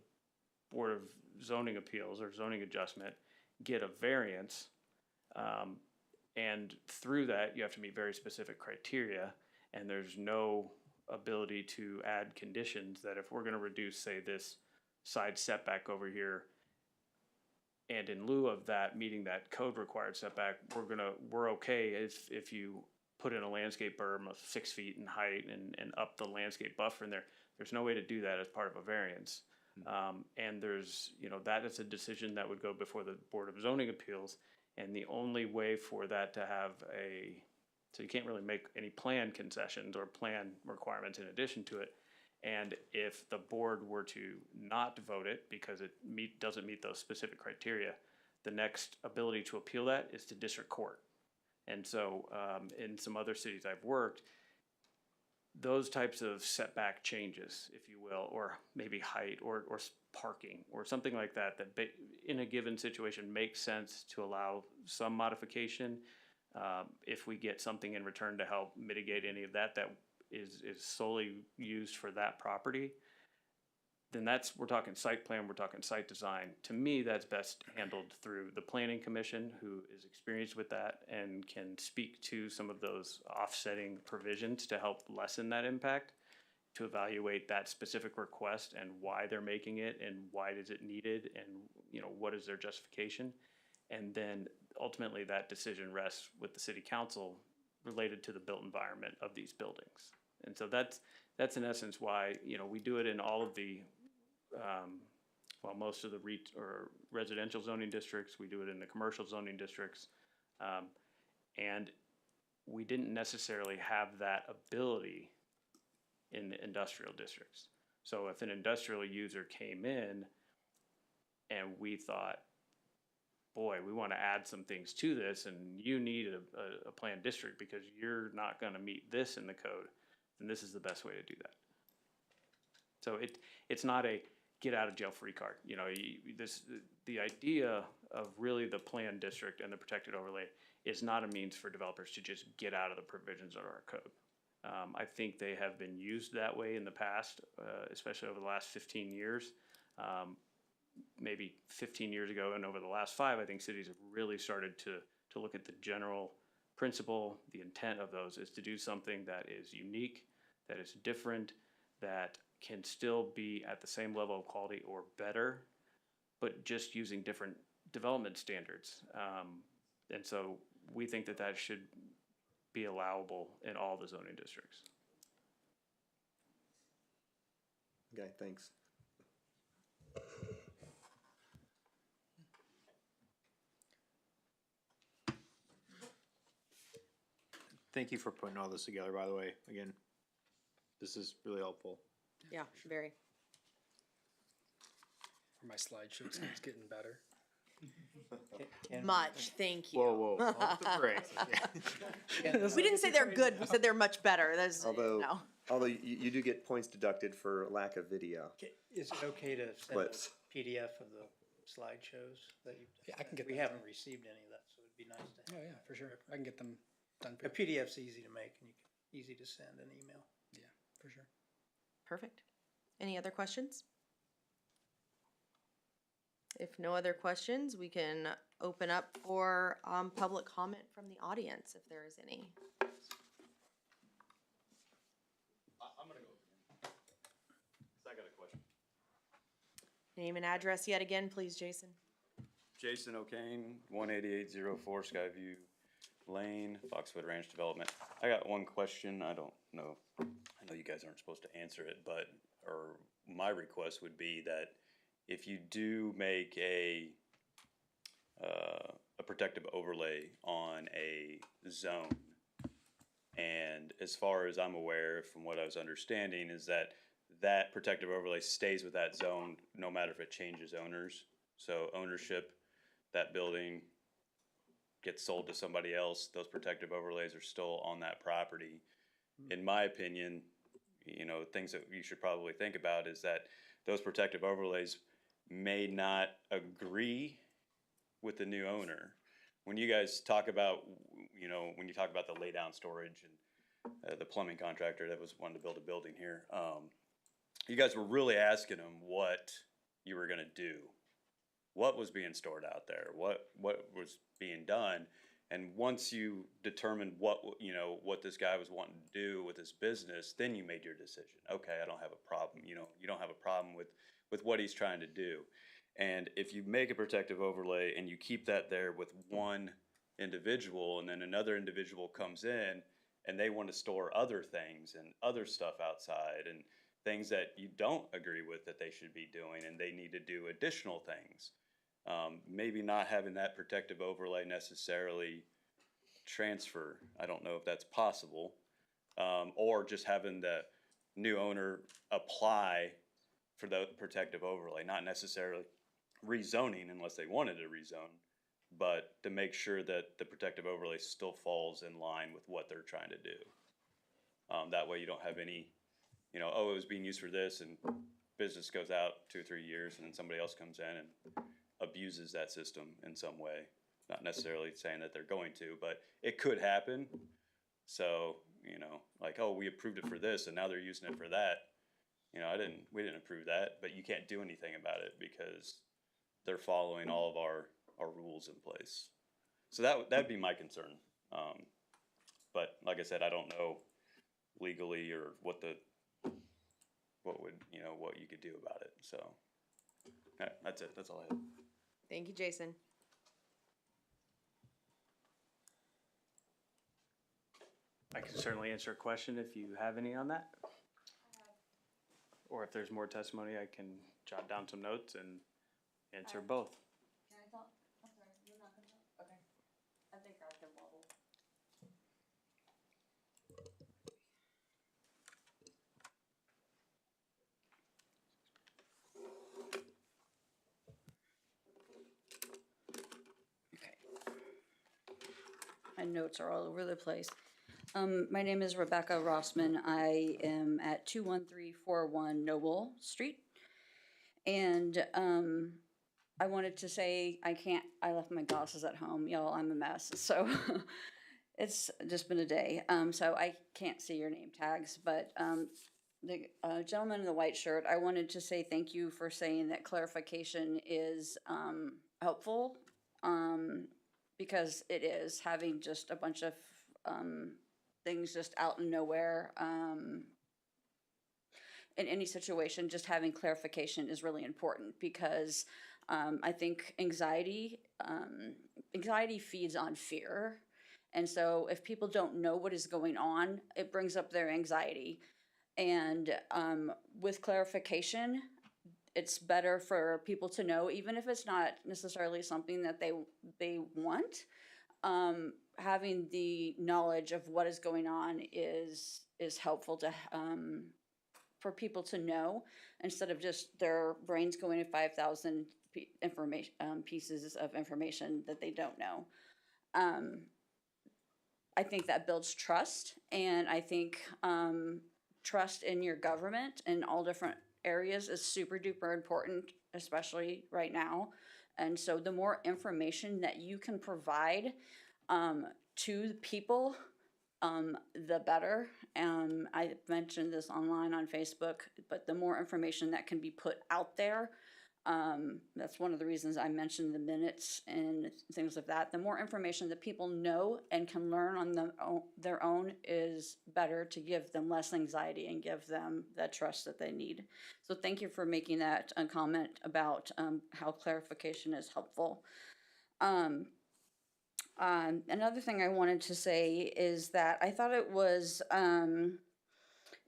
Board of Zoning Appeals or zoning adjustment, get a variance, and through that, you have to meet very specific criteria, and there's no ability to add conditions that if we're gonna reduce, say, this side setback over here, and in lieu of that, meeting that code required setback, we're okay if you put in a landscape berm of 6 feet in height and up the landscape buffer in there. There's no way to do that as part of a variance. And there's, that is a decision that would go before the Board of Zoning Appeals. And the only way for that to have so you can't really make any plan concessions or plan requirements in addition to it. And if the board were to not vote it because it doesn't meet those specific criteria, the next ability to appeal that is to district court. And so in some other cities I've worked, those types of setback changes, if you will, or maybe height or parking or something like that, in a given situation makes sense to allow some modification. If we get something in return to help mitigate any of that is solely used for that property, then we're talking site plan, we're talking site design. To me, that's best handled through the planning commission, who is experienced with that and can speak to some of those offsetting provisions to help lessen that impact, to evaluate that specific request and why they're making it and why is it needed and what is their justification. And then ultimately that decision rests with the city council related to the built environment of these buildings. And so that's in essence why, we do it in all of the, most of the residential zoning districts. We do it in the commercial zoning districts. And we didn't necessarily have that ability in the industrial districts. So if an industrial user came in and we thought, boy, we want to add some things to this and you need a planned district because you're not going to meet this in the code, then this is the best way to do that. So it's not a get out of jail free card. The idea of really the planned district and the protected overlay is not a means for developers to just get out of the provisions of our code. I think they have been used that way in the past, especially over the last 15 years. Maybe 15 years ago and over the last 5, I think cities have really started to look at the general principle. The intent of those is to do something that is unique, that is different, that can still be at the same level of quality or better, but just using different development standards. And so we think that should be allowable in all the zoning districts. Okay, thanks. Thank you for putting all this together, by the way. Again, this is really helpful. Yeah, very. My slideshow skills getting better. Much, thank you. Whoa, pump the brakes. We didn't say they're good, we said they're much better. Although you do get points deducted for lack of video. Is it okay to send Clips. a PDF of the slideshows that you've? Yeah, I can get We that. haven't received any of that, so it'd be nice to have. Oh, yeah, for sure. I can get them done. A PDF's easy to make and easy to send an email. Yeah, for sure. Perfect. Any other questions? If no other questions, we can open up for public comment from the audience, if there is any. I'm gonna go again. 'Cause I got a question. Name and address yet again, please, Jason. Jason O'Kane, 18804 Skyview Lane, Foxwood Ranch Development. I got one question. I don't know. I know you guys aren't supposed to answer it, but, or my request would be that if you do make a protective overlay on a zone, and as far as I'm aware, from what I was understanding, is that that protective overlay stays with that zone no matter if it changes owners. So ownership, that building gets sold to somebody else, those protective overlays are still on that property. In my opinion, you know, things that you should probably think about is that those protective overlays may not agree with the new owner. When you guys talk about, you know, when you talk about the lay down storage and the plumbing contractor that was wanting to build a building here, you guys were really asking them what you were gonna do. What was being stored out there? What was being done? And once you determined what, you know, what this guy was wanting to do with his business, then you made your decision. Okay, I don't have a problem. You know, you don't have a problem with what he's trying to do. And if you make a protective overlay and you keep that there with one individual, and then another individual comes in and they want to store other things and other stuff outside and things that you don't agree with that they should be doing, and they need to do additional things. Maybe not having that protective overlay necessarily transfer. I don't know if that's possible. Or just having the new owner apply for the protective overlay, not necessarily rezoning unless they wanted to rezone, but to make sure that the protective overlay still falls in line with what they're trying to do. That way you don't have any, you know, oh, it was being used for this, and business goes out 2 or 3 years, and then somebody else comes in and abuses that system in some way. Not necessarily saying that they're going to, but it could happen. So, you know, like, oh, we approved it for this and now they're using it for that. You know, we didn't approve that, but you can't do anything about it because they're following all of our rules in place. So that'd be my concern. But like I said, I don't know legally or what you could do about it. So that's it. That's all I have. Thank you, Jason. I can certainly answer a question if you have any on that. Or if there's more testimony, I can jot down some notes and answer both. Can I talk? I'm sorry, you're not gonna talk? Okay. I think I can wobble. My notes are all over the place. My name is Rebecca Rossman. I am at 21341 Noble Street. And I wanted to say I left my glasses at home. Y'all, I'm a mess. So it's just been a day. So I can't see your name tags, but the gentleman in the white shirt, I wanted to say thank you for saying that clarification is helpful. Because it is having just a bunch of things just out in nowhere. In any situation, just having clarification is really important because I think anxiety feeds on fear. And so if people don't know what is going on, it brings up their anxiety. And with clarification, it's better for people to know, even if it's not necessarily something that they want. Having the knowledge of what is going on is helpful to for people to know, instead of just their brains going to 5,000 pieces of information that they don't know. I think that builds trust, and I think trust in your government in all different areas is super duper important, especially right now. And so the more information that you can provide to the people, the better. I mentioned this online on Facebook, but the more information that can be put out there, that's one of the reasons I mentioned the minutes and things like that. The more information that people know and can learn on their own is better, to give them less anxiety and give them that trust that they need. So thank you for making that comment about how clarification is helpful. Another thing I wanted to say is that I thought it was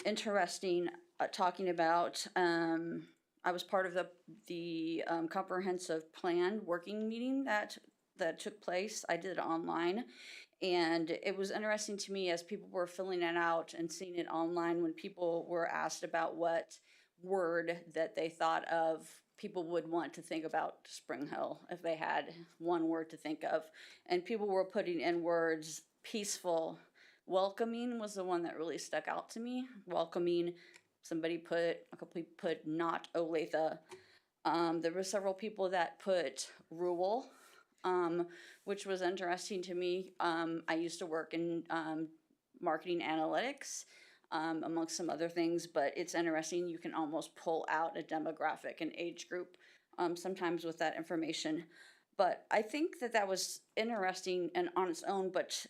interesting talking about. I was part of the comprehensive plan working meeting that took place. I did it online, and it was interesting to me as people were filling it out and seeing it online when people were asked about what word that they thought of people would want to think about Spring Hill if they had one word to think of. And people were putting in words peaceful. Welcoming was the one that really stuck out to me. Welcoming. A couple people put not Olathe. There were several people that put rural, which was interesting to me. I used to work in marketing analytics, amongst some other things, but it's interesting. You can almost pull out a demographic and age group sometimes with that information. But I think that was interesting and on its own, but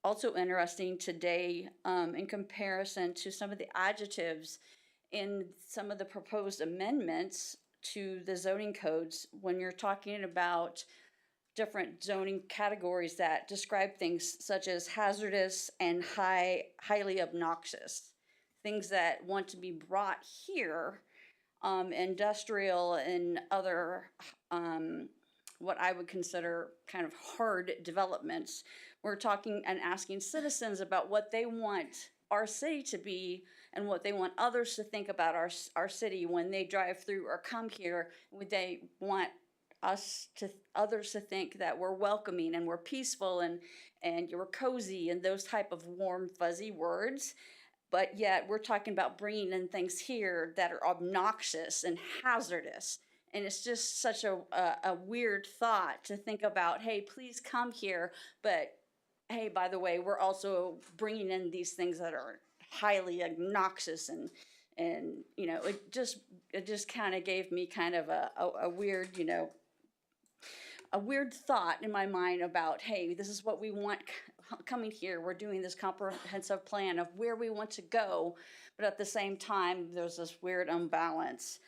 also interesting today in comparison to some of the adjectives in some of the proposed amendments to the zoning codes when you're talking about different zoning categories that describe things such as hazardous and highly obnoxious, things that want to be brought here, industrial and other what I would consider kind of hard developments. We're talking and asking citizens about what they want our city to be and what they want others to think about our city when they drive through or come here. Would they want others to think that we're welcoming and we're peaceful and you're cozy and those type of warm, fuzzy words? But yet we're talking about bringing in things here that are obnoxious and hazardous. And it's just such a weird thought to think about, hey, please come here, but hey, by the way, we're also bringing in these things that are highly obnoxious and you know, it just kind of gave me kind of a weird, you know, a weird thought in my mind about, hey, this is what we want coming here. We're doing this comprehensive plan of where we want to go, but at the same time, there's this weird imbalance.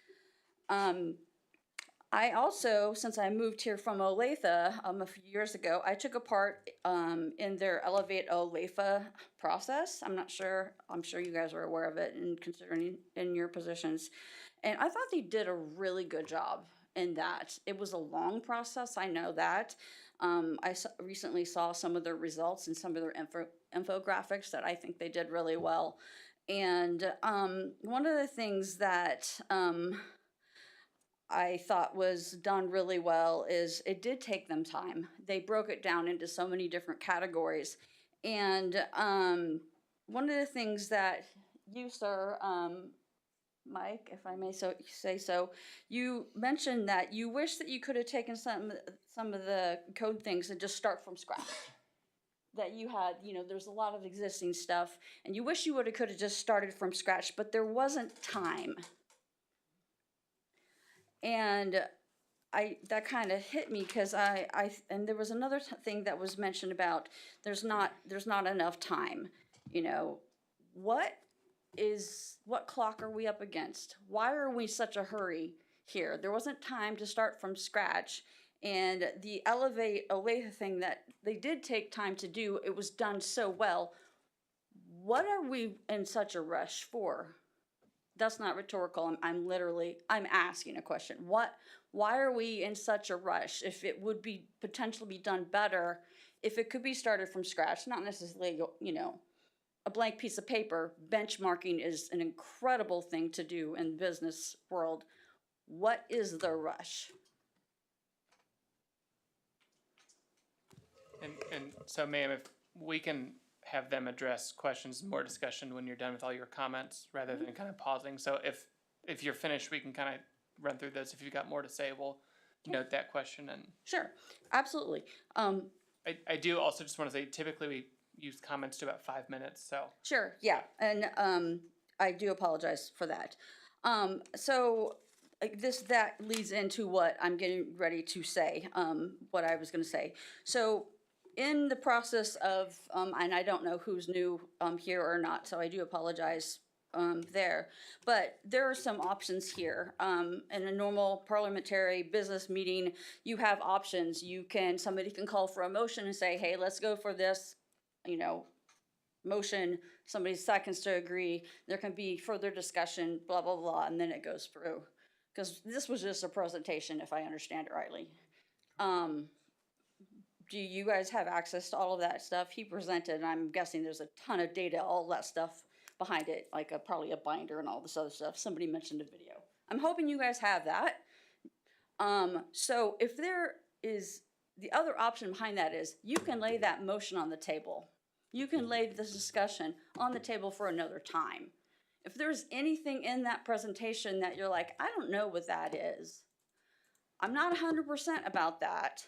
I also, since I moved here from Olathe a few years ago, I took a part in their Elevate Olathe process. I'm sure you guys are aware of it and considering in your positions. And I thought they did a really good job in that. It was a long process, I know that. Recently saw some of their results and some of their infographics that I think they did really well. And one of the things that I thought was done really well is it did take them time. They broke it down into so many different categories. And one of the things that you, sir, Mike, if I may say so, you mentioned that you wish that you could have taken some of the code things and just start from scratch. That you had, you know, there's a lot of existing stuff, and you wish you could have just started from scratch, but there wasn't time. And that kind of hit me because and there was another thing that was mentioned about there's not enough time. You know, what clock are we up against? Why are we such a hurry here? There wasn't time to start from scratch. And the Elevate Olathe thing that they did take time to do, it was done so well. What are we in such a rush for? That's not rhetorical. I'm asking a question. Why are we in such a rush if it would be potentially be done better if it could be started from scratch, not necessarily, you know, a blank piece of paper. Benchmarking is an incredible thing to do in the business world. What is the rush? And so, ma'am, if we can have them address questions, more discussion when you're done with all your comments, rather than kind of pausing. So if you're finished, we can kind of run through this. If you've got more to say, we'll note that question. And sure, absolutely. I do also just want to say, typically we use comments to about 5 minutes. So sure, yeah, and I do apologize for that. So that leads into what I'm getting ready to say. What I was going to say. So in the process of, and I don't know who's new here or not, so I do apologize there. But there are some options here. In a normal parliamentary business meeting, you have options. Somebody can call for a motion and say, hey, let's go for this, motion. Somebody seconds to agree. There can be further discussion, blah, blah, blah, and then it goes through. Because this was just a presentation, if I understand it rightly. Do you guys have access to all of that stuff? He presented, and I'm guessing there's a ton of data, all that stuff behind it, like probably a binder and all this other stuff. Somebody mentioned a video. I'm hoping you guys have that. So if there is, the other option behind that is you can lay that motion on the table. You can lay this discussion on the table for another time. If there's anything in that presentation that you're like, I don't know what that is, I'm not 100% about that,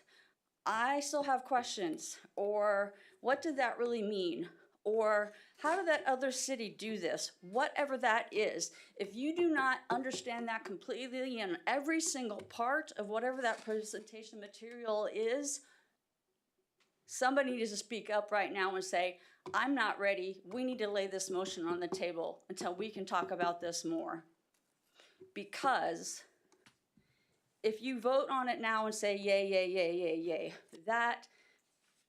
I still have questions, or what did that really mean? Or how did that other city do this? Whatever that is, if you do not understand that completely in every single part of whatever that presentation material is, somebody needs to speak up right now and say, I'm not ready. We need to lay this motion on the table until we can talk about this more. Because if you vote on it now and say yay, yay, yay, yay, yay, that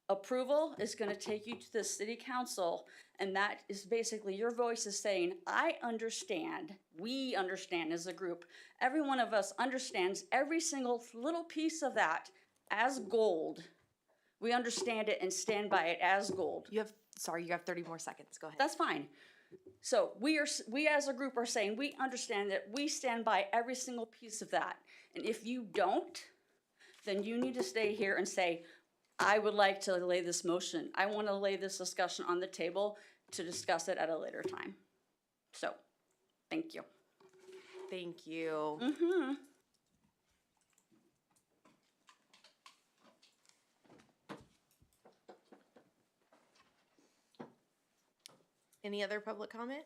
approval is going to take you to the city council, and that is basically your voice is saying, I understand, we understand as a group, every one of us understands every single little piece of that as gold. We understand it and stand by it as gold. You have 30 more seconds. Go ahead. That's fine. So we as a group are saying we understand that we stand by every single piece of that. And if you don't, then you need to stay here and say, I would like to lay this motion. I want to lay this discussion on the table to discuss it at a later time. So, thank you. Thank you. Mm-hmm. Any other public comment?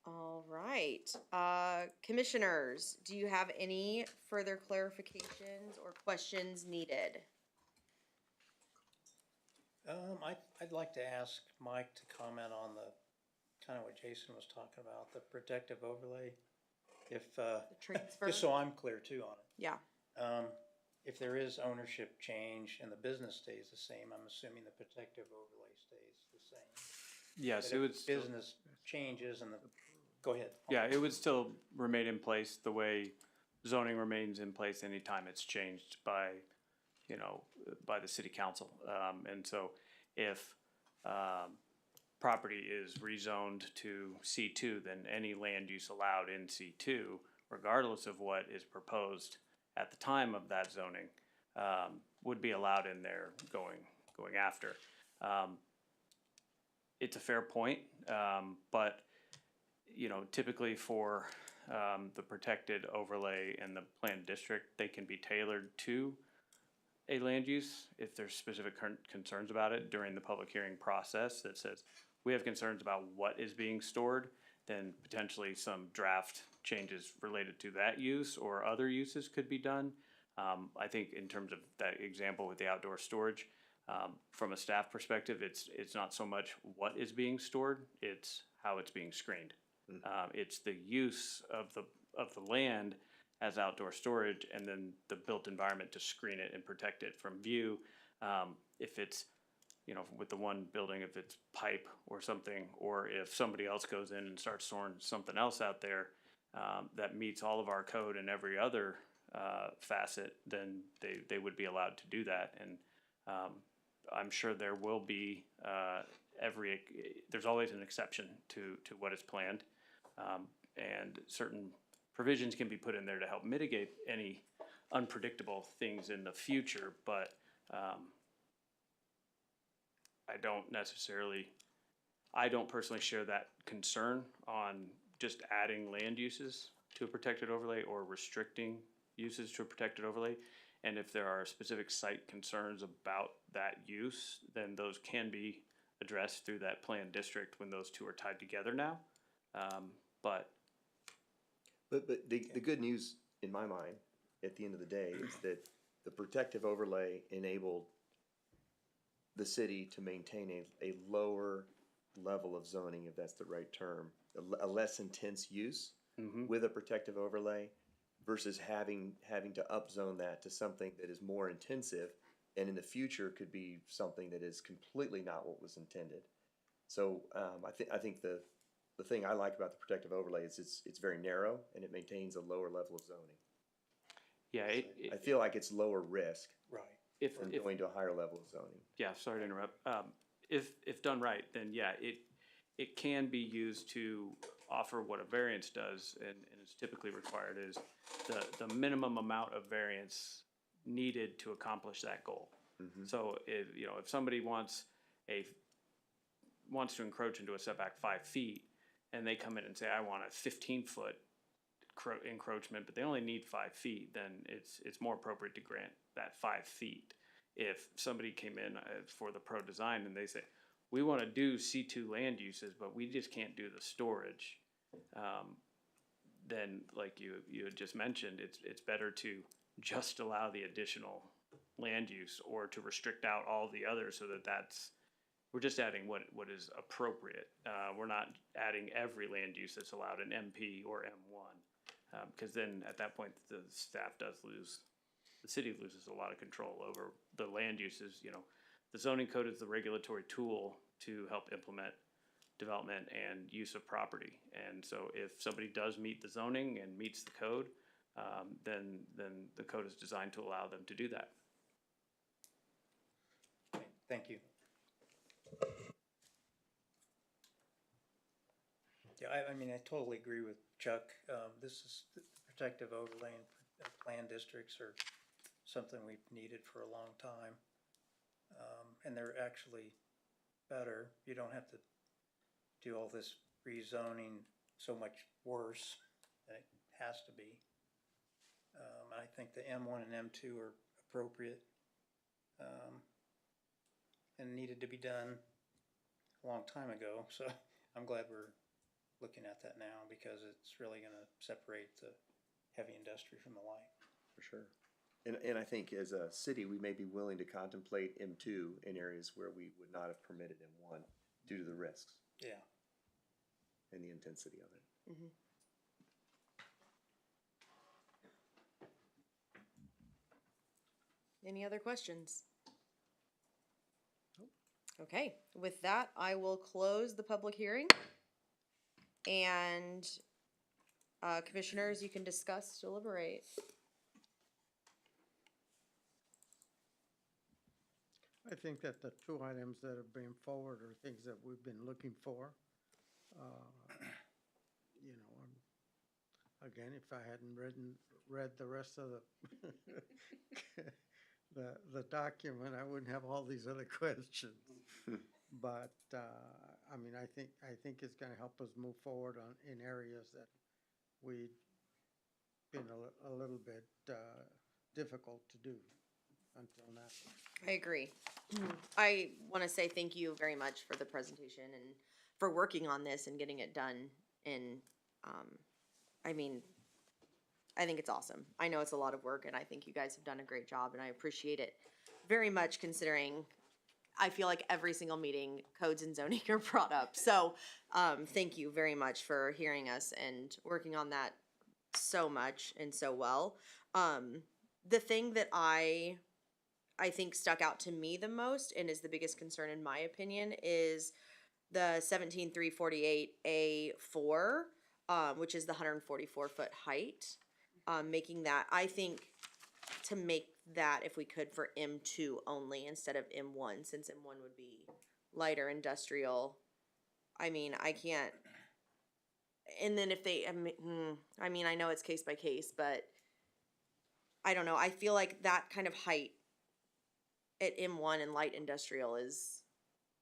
All right. Commissioners, do you have any further clarifications or questions needed? I'd like to ask Mike to comment on the, kind of what Jason was talking about, the protective overlay. If, transfer? just so I'm clear too on it. Yeah. If there is ownership change and the business stays the same, I'm assuming the protective overlay stays the same. Yes, But it if would still, business changes and go ahead. yeah, it would still remain in place the way zoning remains in place anytime it's changed by, by the city council. And so if, property is rezoned to C2, then any land use allowed in C2, regardless of what is proposed at the time of that zoning, would be allowed in there going after. It's a fair point, but typically for the protected overlay and the planned district, they can be tailored to a land use if there's specific concerns about it during the public hearing process that says, we have concerns about what is being stored, then potentially some draft changes related to that use or other uses could be done. I think in terms of that example with the outdoor storage, from a staff perspective, it's not so much what is being stored, it's how it's being screened. It's the use of the land as outdoor storage and then the built environment to screen it and protect it from view. If it's, with the one building, if it's pipe or something, or if somebody else goes in and starts storing something else out there that meets all of our code and every other facet, then they would be allowed to do that. And I'm sure there will be there's always an exception to what is planned, and certain provisions can be put in there to help mitigate any unpredictable things in the future, but I don't personally share that concern on just adding land uses to a protected overlay or restricting uses to a protected overlay. And if there are specific site concerns about that use, then those can be addressed through that planned district when those two are tied together now. But the good news in my mind, at the end of the day, is that the protective overlay enabled the city to maintain a lower level of zoning, if that's the right term, a less intense use with a protective overlay versus having to upzone that to something that is more intensive and in the future could be something that is completely not what was intended. So I think the thing I like about the protective overlay is it's very narrow and it maintains a lower level of zoning. Yeah, I feel like it's lower risk Right. if, than if, going to a higher level of zoning. yeah, sorry to interrupt. If done right, then yeah, it can be used to offer what a variance does, and is typically required is the minimum amount of variance needed to accomplish that goal. So if somebody wants to encroach into a setback 5 feet, and they come in and say, I want a 15-foot encroachment, but they only need 5 feet, then it's more appropriate to grant that 5 feet. If somebody came in for the pro design and they say, we want to do C2 land uses, but we just can't do the storage, then like you had just mentioned, it's better to just allow the additional land use or to restrict out all the others so we're just adding what is appropriate. We're not adding every land use that's allowed in MP or M1, because then at that point the city loses a lot of control over the land uses. The zoning code is the regulatory tool to help implement development and use of property. And so if somebody does meet the zoning and meets the code, then the code is designed to allow them to do that. Okay, thank you. Yeah, I mean, I totally agree with Chuck. This is the protective overlay and plan districts are something we've needed for a long time. And they're actually better. You don't have to do all this rezoning so much worse than it has to be. I think the M1 and M2 are appropriate and needed to be done a long time ago. So I'm glad we're looking at that now because it's really going to separate the heavy industry from the light. For sure. And I think as a city, we may be willing to contemplate M2 in areas where we would not have permitted M1 due to the risks. Yeah. And the intensity of it. Any other questions? Okay, with that, I will close the public hearing. And commissioners, you can discuss, deliberate. I think that the 2 items that have been forward are things that we've been looking for. Again, if I hadn't read the rest of the document, I wouldn't have all these other questions. But I mean, I think it's going to help us move forward in areas that we've been a little bit difficult to do until now. I agree. I want to say thank you very much for the presentation and for working on this and getting it done. And I mean, I think it's awesome. I know it's a lot of work, and I think you guys have done a great job, and I appreciate it very much considering I feel like every single meeting, codes and zoning are brought up. So thank you very much for hearing us and working on that so much and so well. The thing that I think stuck out to me the most and is the biggest concern in my opinion is the 17348A4, which is the 144-foot height. Making that, I think, to make that if we could for M2 only instead of M1, since M1 would be lighter industrial. I mean, I can't. And then if they, I mean, I know it's case by case, but I don't know. I feel like that kind of height at M1 and light industrial is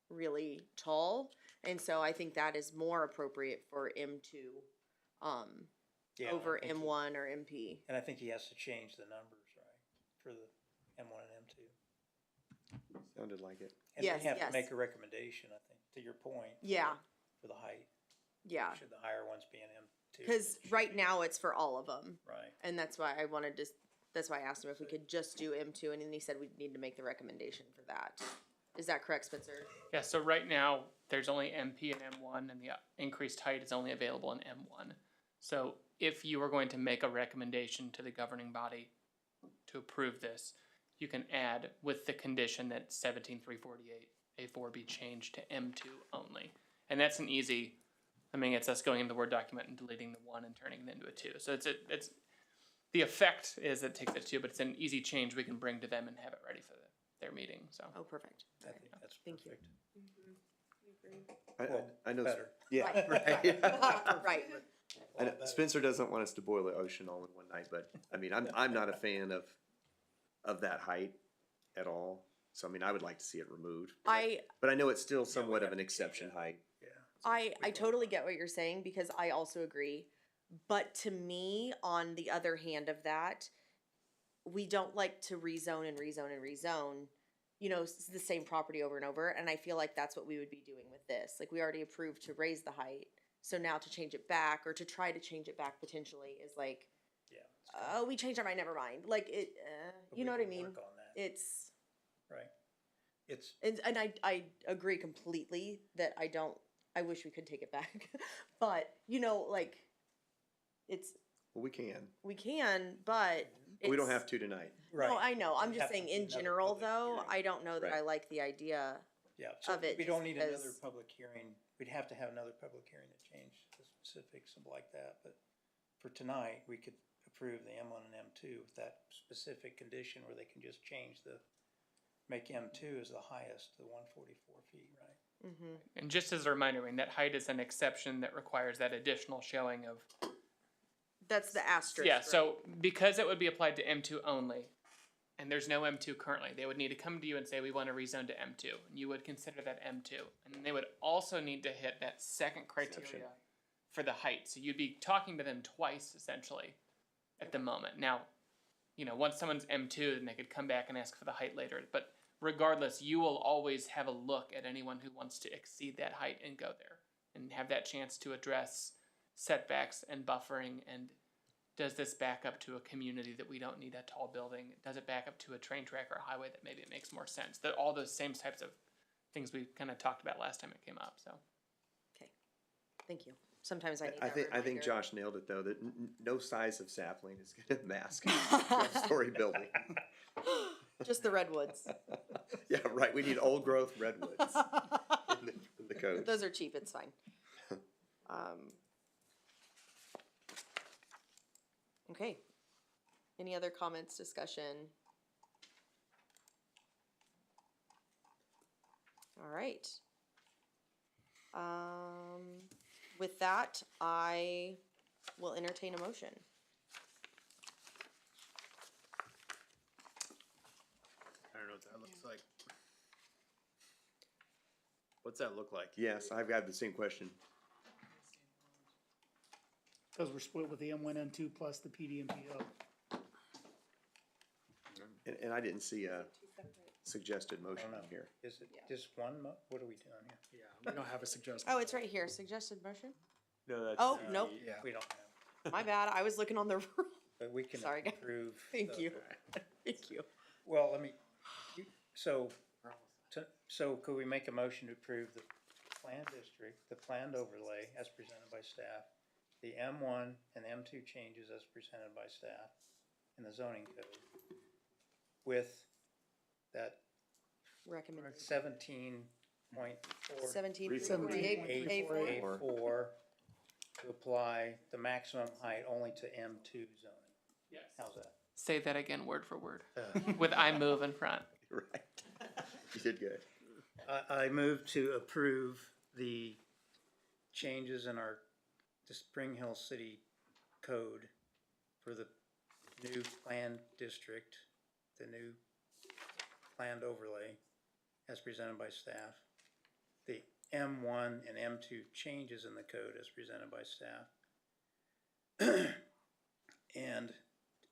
really tall. And so I think that is more appropriate for M2 over M1 or MP. And I think he has to change the numbers, right, for the M1 and M2. Sounded like it. And Yes, they have yes. to make a recommendation, I think, to your point. Yeah. For the height. Yeah. Should the higher ones be an M2? Because right now it's for all of them. Right. And that's why I wanted to, that's why I asked him if we could just do M2, and then he said we need to make the recommendation for that. Is that correct, Spencer? Yeah, so right now, there's only MP and M1, and the increased height is only available in M1. So if you were going to make a recommendation to the governing body to approve this, you can add with the condition that 17348 A4 be changed to M2 only. And that's an easy, I mean, it's us going into the Word document and deleting the 1 and turning it into a 2. So it's the effect is it takes it 2, but it's an easy change we can bring to them and have it ready for their meeting, so. Oh, perfect. I think that's Thank you. perfect. I know, Right, yeah, right. right. Right. I know Spencer doesn't want us to boil the ocean all in one night, but I mean, I'm not a fan of that height at all. So I mean, I would like to see it removed. But I know it's still somewhat of an exception height. I totally get what you're saying because I also agree. But to me, on the other hand of that, we don't like to rezone and rezone and rezone, you know, the same property over and over. And I feel like that's what we would be doing with this. Like we already approved to raise the height. So now to change it back or to try to change it back potentially is like, oh, we changed our mind, never mind. Like it, you know what I mean? Work on that. It's, Right. It's, and I agree completely that I wish we could take it back. But, you know, like, Well, we can. we can, but We don't it's- have to tonight. right. No, I know. I'm It'd just have to saying be in another general public though, hearing. I don't know that I Right. like the idea. Yeah, so of it we don't just need another because- public hearing. We'd have to have another public hearing to change the specifics and like that. But for tonight, we could approve the M1 and M2 with that specific condition where they can just make M2 as the highest, the 144 feet, right? Mm-hmm. And just as a reminder, I mean, that height is an exception that requires that additional showing of. That's the asterisk. Yeah, right? so because it would be applied to M2 only, and there's no M2 currently, they would need to come to you and say, we want to rezone to M2. And you would consider that M2. And then they would also need to hit that second criteria Exception. for the height. So you'd be talking to them twice, essentially, at the moment. Now, you know, once someone's M2, then they could come back and ask for the height later. But regardless, you will always have a look at anyone who wants to exceed that height and go there. And have that chance to address setbacks and buffering and does this back up to a community that we don't need a tall building? Does it back up to a train track or a highway that maybe it makes more sense? That all those same types of things we kind of talked about last time it came up. So Okay. Thank you. Sometimes I need I that think reminder. Josh nailed it though, that no size of sapling is gonna mask a 12-story building. Just the redwoods. Yeah, right, we need old growth redwoods in the code. Those are cheap. It's fine. Okay. Any other comments, discussion? All right. With that, I will entertain a motion. I don't know what that looks like. What's that look like? Yes, I've got the same question. Because we're split with the M1, M2 plus the PDMPO. And I didn't see a suggested I motion don't know. in here. Is it just one what are we doing here? Yeah, we don't have a suggestion. Oh, it's right here. Suggested motion? No, that's. Oh, nope. Yeah. We don't have, My bad. I was looking on the rule. but we can Sorry, guys. approve. Thank the- you. Thank you. Well, so could we make a motion to approve the planned district, the planned overlay as presented by staff, the M1 and M2 changes as presented by staff in the zoning code with that Recommended. 17.4 17.48 A4. A4 to apply the maximum height only to M2 zoning. yes. How's that? Say that again word for word with I move in front. Right. You did good. I move to approve the changes in the Spring Hill City Code for the new planned district, the new planned overlay as presented by staff. The M1 and M2 changes in the code as presented by staff. And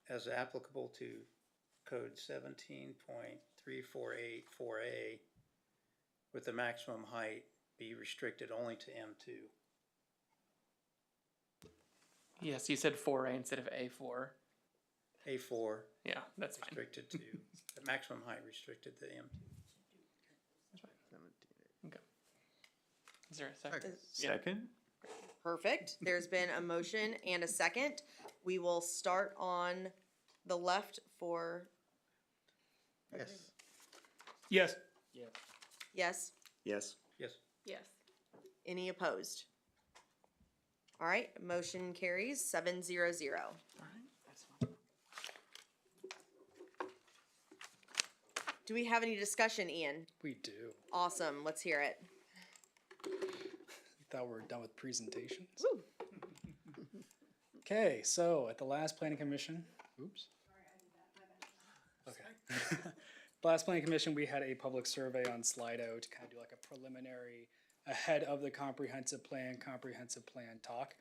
as applicable to code 17.3484A, with the maximum height be restricted only to M2. Yes, you said 4A instead of A4. A4 Yeah, that's fine. restricted to, the maximum height restricted to M2. Is there a second? Second? Perfect. There's been a motion and a second. We will start on the left for, Yes. Yes. yes? Yes. Yes. Yes. Any opposed? All right, motion carries 7-0-0. Do we have any discussion, Ian? We do. Awesome, let's hear it. Thought we were done with presentations. Okay, so at the last planning commission, oops. Okay. The last planning commission, we had a public survey on Slido to kind of do like a preliminary ahead of the comprehensive plan talk.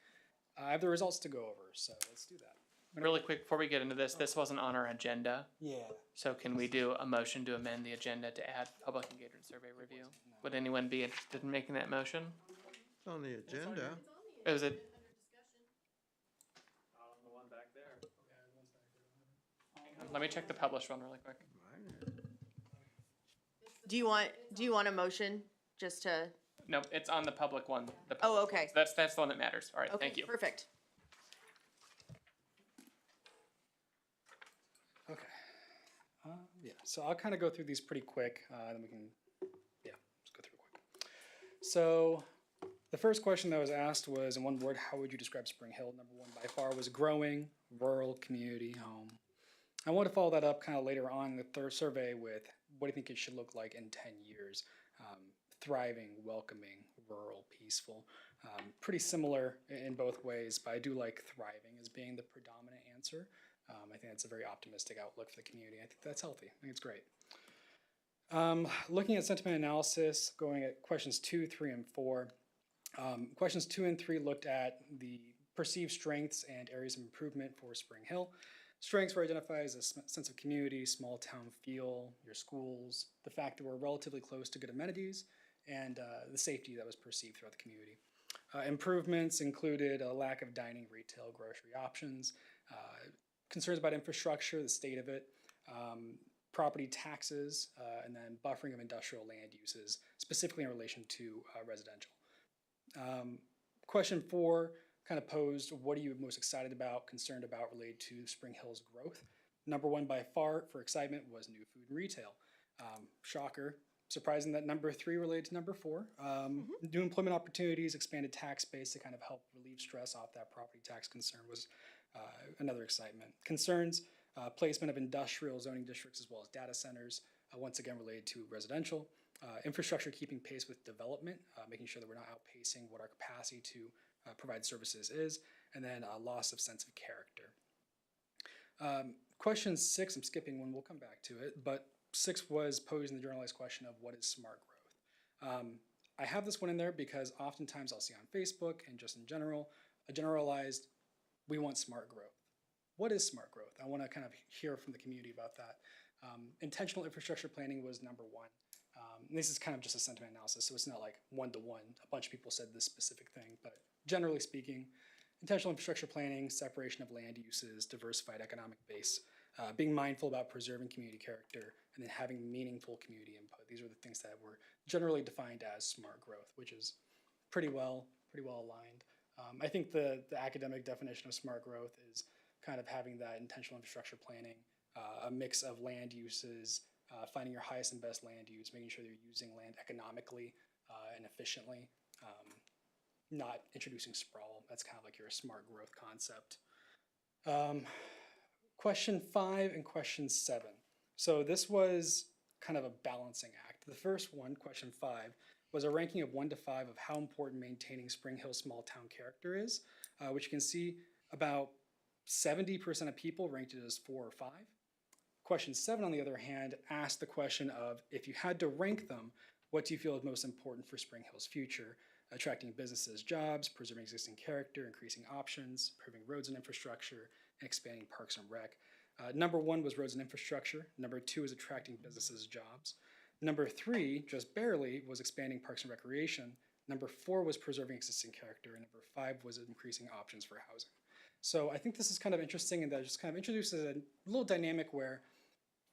I have the results to go over, so let's do that. Really quick, before we get into this, this wasn't on our agenda. Yeah. So can we do a motion to amend the agenda to add public engagement survey review? Would anyone be interested in making that motion? It's on the agenda. Or is it? Hang on, let me check the published one really quick. Do you want a motion just to, Nope, it's on the public one. The oh, public okay. one. So that's the one that matters. All right, Okay, thank you. perfect. Okay. Yeah, so I'll kind of go through these pretty quick, then we can, yeah, let's go through quick. So the first question that was asked was, in one word, how would you describe Spring Hill? Number one by far was growing, rural, community, home. I want to follow that up kind of later on in the third survey with, what do you think it should look like in 10 years? Thriving, welcoming, rural, peaceful. Pretty similar in both ways, but I do like thriving as being the predominant answer. I think that's a very optimistic outlook for the community. I think that's healthy. I think it's great. Looking at sentiment analysis, going at questions 2, 3, and 4. Questions 2 and 3 looked at the perceived strengths and areas of improvement for Spring Hill. Strengths were identified as a sense of community, small town feel, your schools, the fact that we're relatively close to good amenities, and the safety that was perceived throughout the community. Improvements included a lack of dining, retail, grocery options, concerns about infrastructure, the state of it, property taxes, and then buffering of industrial land uses, specifically in relation to residential. Question 4 kind of posed, what are you most excited about, concerned about related to Spring Hill's growth? Number one by far for excitement was new food and retail. Shocker. Surprising that number 3 related to number 4. New employment opportunities, expanded tax base to kind of help relieve stress off that property tax concern was another excitement. Concerns, placement of industrial zoning districts as well as data centers, once again related to residential. Infrastructure keeping pace with development, making sure that we're not outpacing what our capacity to provide services is, and then a loss of sense of character. Question 6, I'm skipping one, we'll come back to it, but 6 was posing the generalized question of what is smart growth. I have this one in there because oftentimes I'll see on Facebook and just in general, a generalized, we want smart growth. What is smart growth? I want to kind of hear from the community about that. Intentional infrastructure planning was number 1. And this is kind of just a sentiment analysis, so it's not like one-to-one. A bunch of people said this specific thing, but generally speaking, intentional infrastructure planning, separation of land uses, diversified economic base, being mindful about preserving community character, and then having meaningful community input. These are the things that were generally defined as smart growth, which is pretty well aligned. I think the academic definition of smart growth is kind of having that intentional infrastructure planning, a mix of land uses, finding your highest and best land use, making sure you're using land economically and efficiently, not introducing sprawl. That's kind of like your smart growth concept. Question 5 and question 7. So this was kind of a balancing act. The first one, question 5, was a ranking of 1 to 5 of how important maintaining Spring Hill small town character is, which you can see about 70% of people ranked it as 4 or 5. Question 7, on the other hand, asked the question of, if you had to rank them, what do you feel is most important for Spring Hill's future? Attracting businesses, jobs, preserving existing character, increasing options, improving roads and infrastructure, and expanding parks and rec. Number 1 was roads and infrastructure. Number 2 is attracting businesses, jobs. Number 3, just barely, was expanding parks and recreation. Number 4 was preserving existing character. And number 5 was increasing options for housing. So I think this is kind of interesting, and that just kind of introduces a little dynamic where,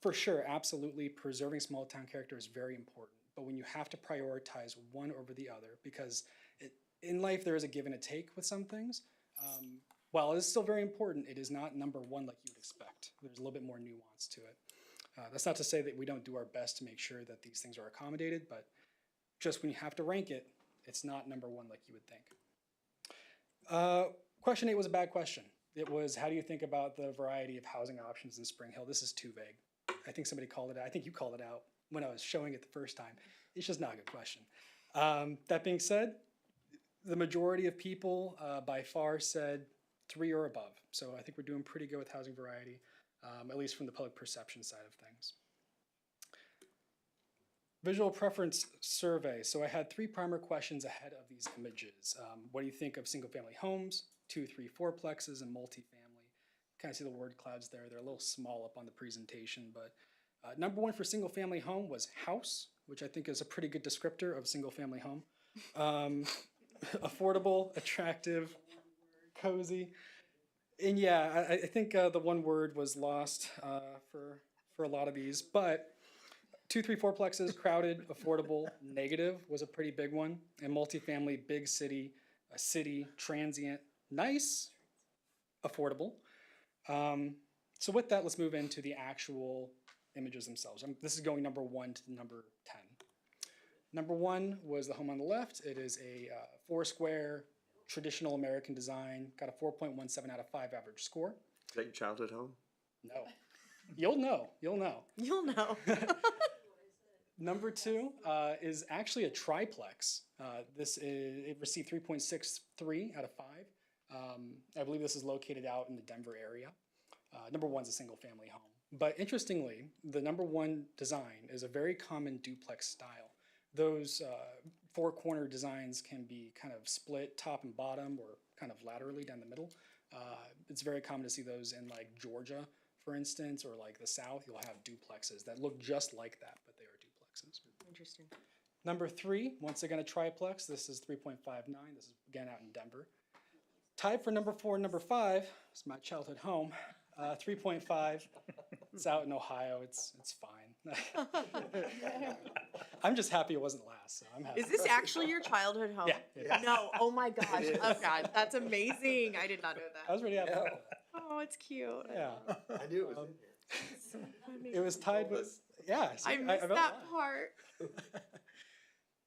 for sure, absolutely, preserving small town character is very important. but when you have to prioritize one over the other, because in life there is a give and a take with some things. While it is still very important, it is not number one like you would expect. There's a little bit more nuance to it. That's not to say that we don't do our best to make sure that these things are accommodated, but just when you have to rank it, it's not number one like you would think. Question 8 was a bad question. It was, how do you think about the variety of housing options in Spring Hill? This is too vague. I think somebody called it out. I think you called it out when I was showing it the first time. It's just not a good question. That being said, the majority of people by far said 3 or above. So I think we're doing pretty good with housing variety, at least from the public perception side of things. Visual preference survey. So I had 3 primer questions ahead of these images. What do you think of single-family homes, 2, 3, 4plexes, and multifamily? Kind of see the word clouds there. They're a little small up on the presentation, but number 1 for single-family home was house, which I think is a pretty good descriptor of single-family home. Affordable, attractive, cozy. And yeah, I think the one word was lost for a lot of these, but 2, 3, 4plexes, crowded, affordable, negative was a pretty big one. And multifamily, big city, a city, transient, nice, affordable. So with that, let's move into the actual images themselves. This is going number 1 to number 10. Number 1 was the home on the left. It is a 4-square, traditional American design, got a 4.17 out of 5 average score. Is that your childhood home? No. You'll know. You'll know. You'll know. Number 2 is actually a triplex. It received 3.63 out of 5. I believe this is located out in the Denver area. Number 1 is a single family home. But interestingly, the number 1 design is a very common duplex style. Those 4-corner designs can be kind of split top and bottom or kind of laterally down the middle. It's very common to see those in like Georgia, for instance, or like the South. You'll have duplexes that look just like that, but they are duplexes. Interesting. Number 3, once again a triplex. This is 3.59. This is again out in Denver. Tied for number 4 and number 5 is my childhood home. 3.5. It's out in Ohio. It's fine. I'm just happy it wasn't last. So I'm happy. Is this actually your childhood home? Yeah, it is. No. Oh my gosh. Oh God, that's amazing. I did not know I that. was really happy. about that. Oh, it's cute. Yeah. I knew it was in here. It was tied with. Yeah. See, I missed felt that bad. part.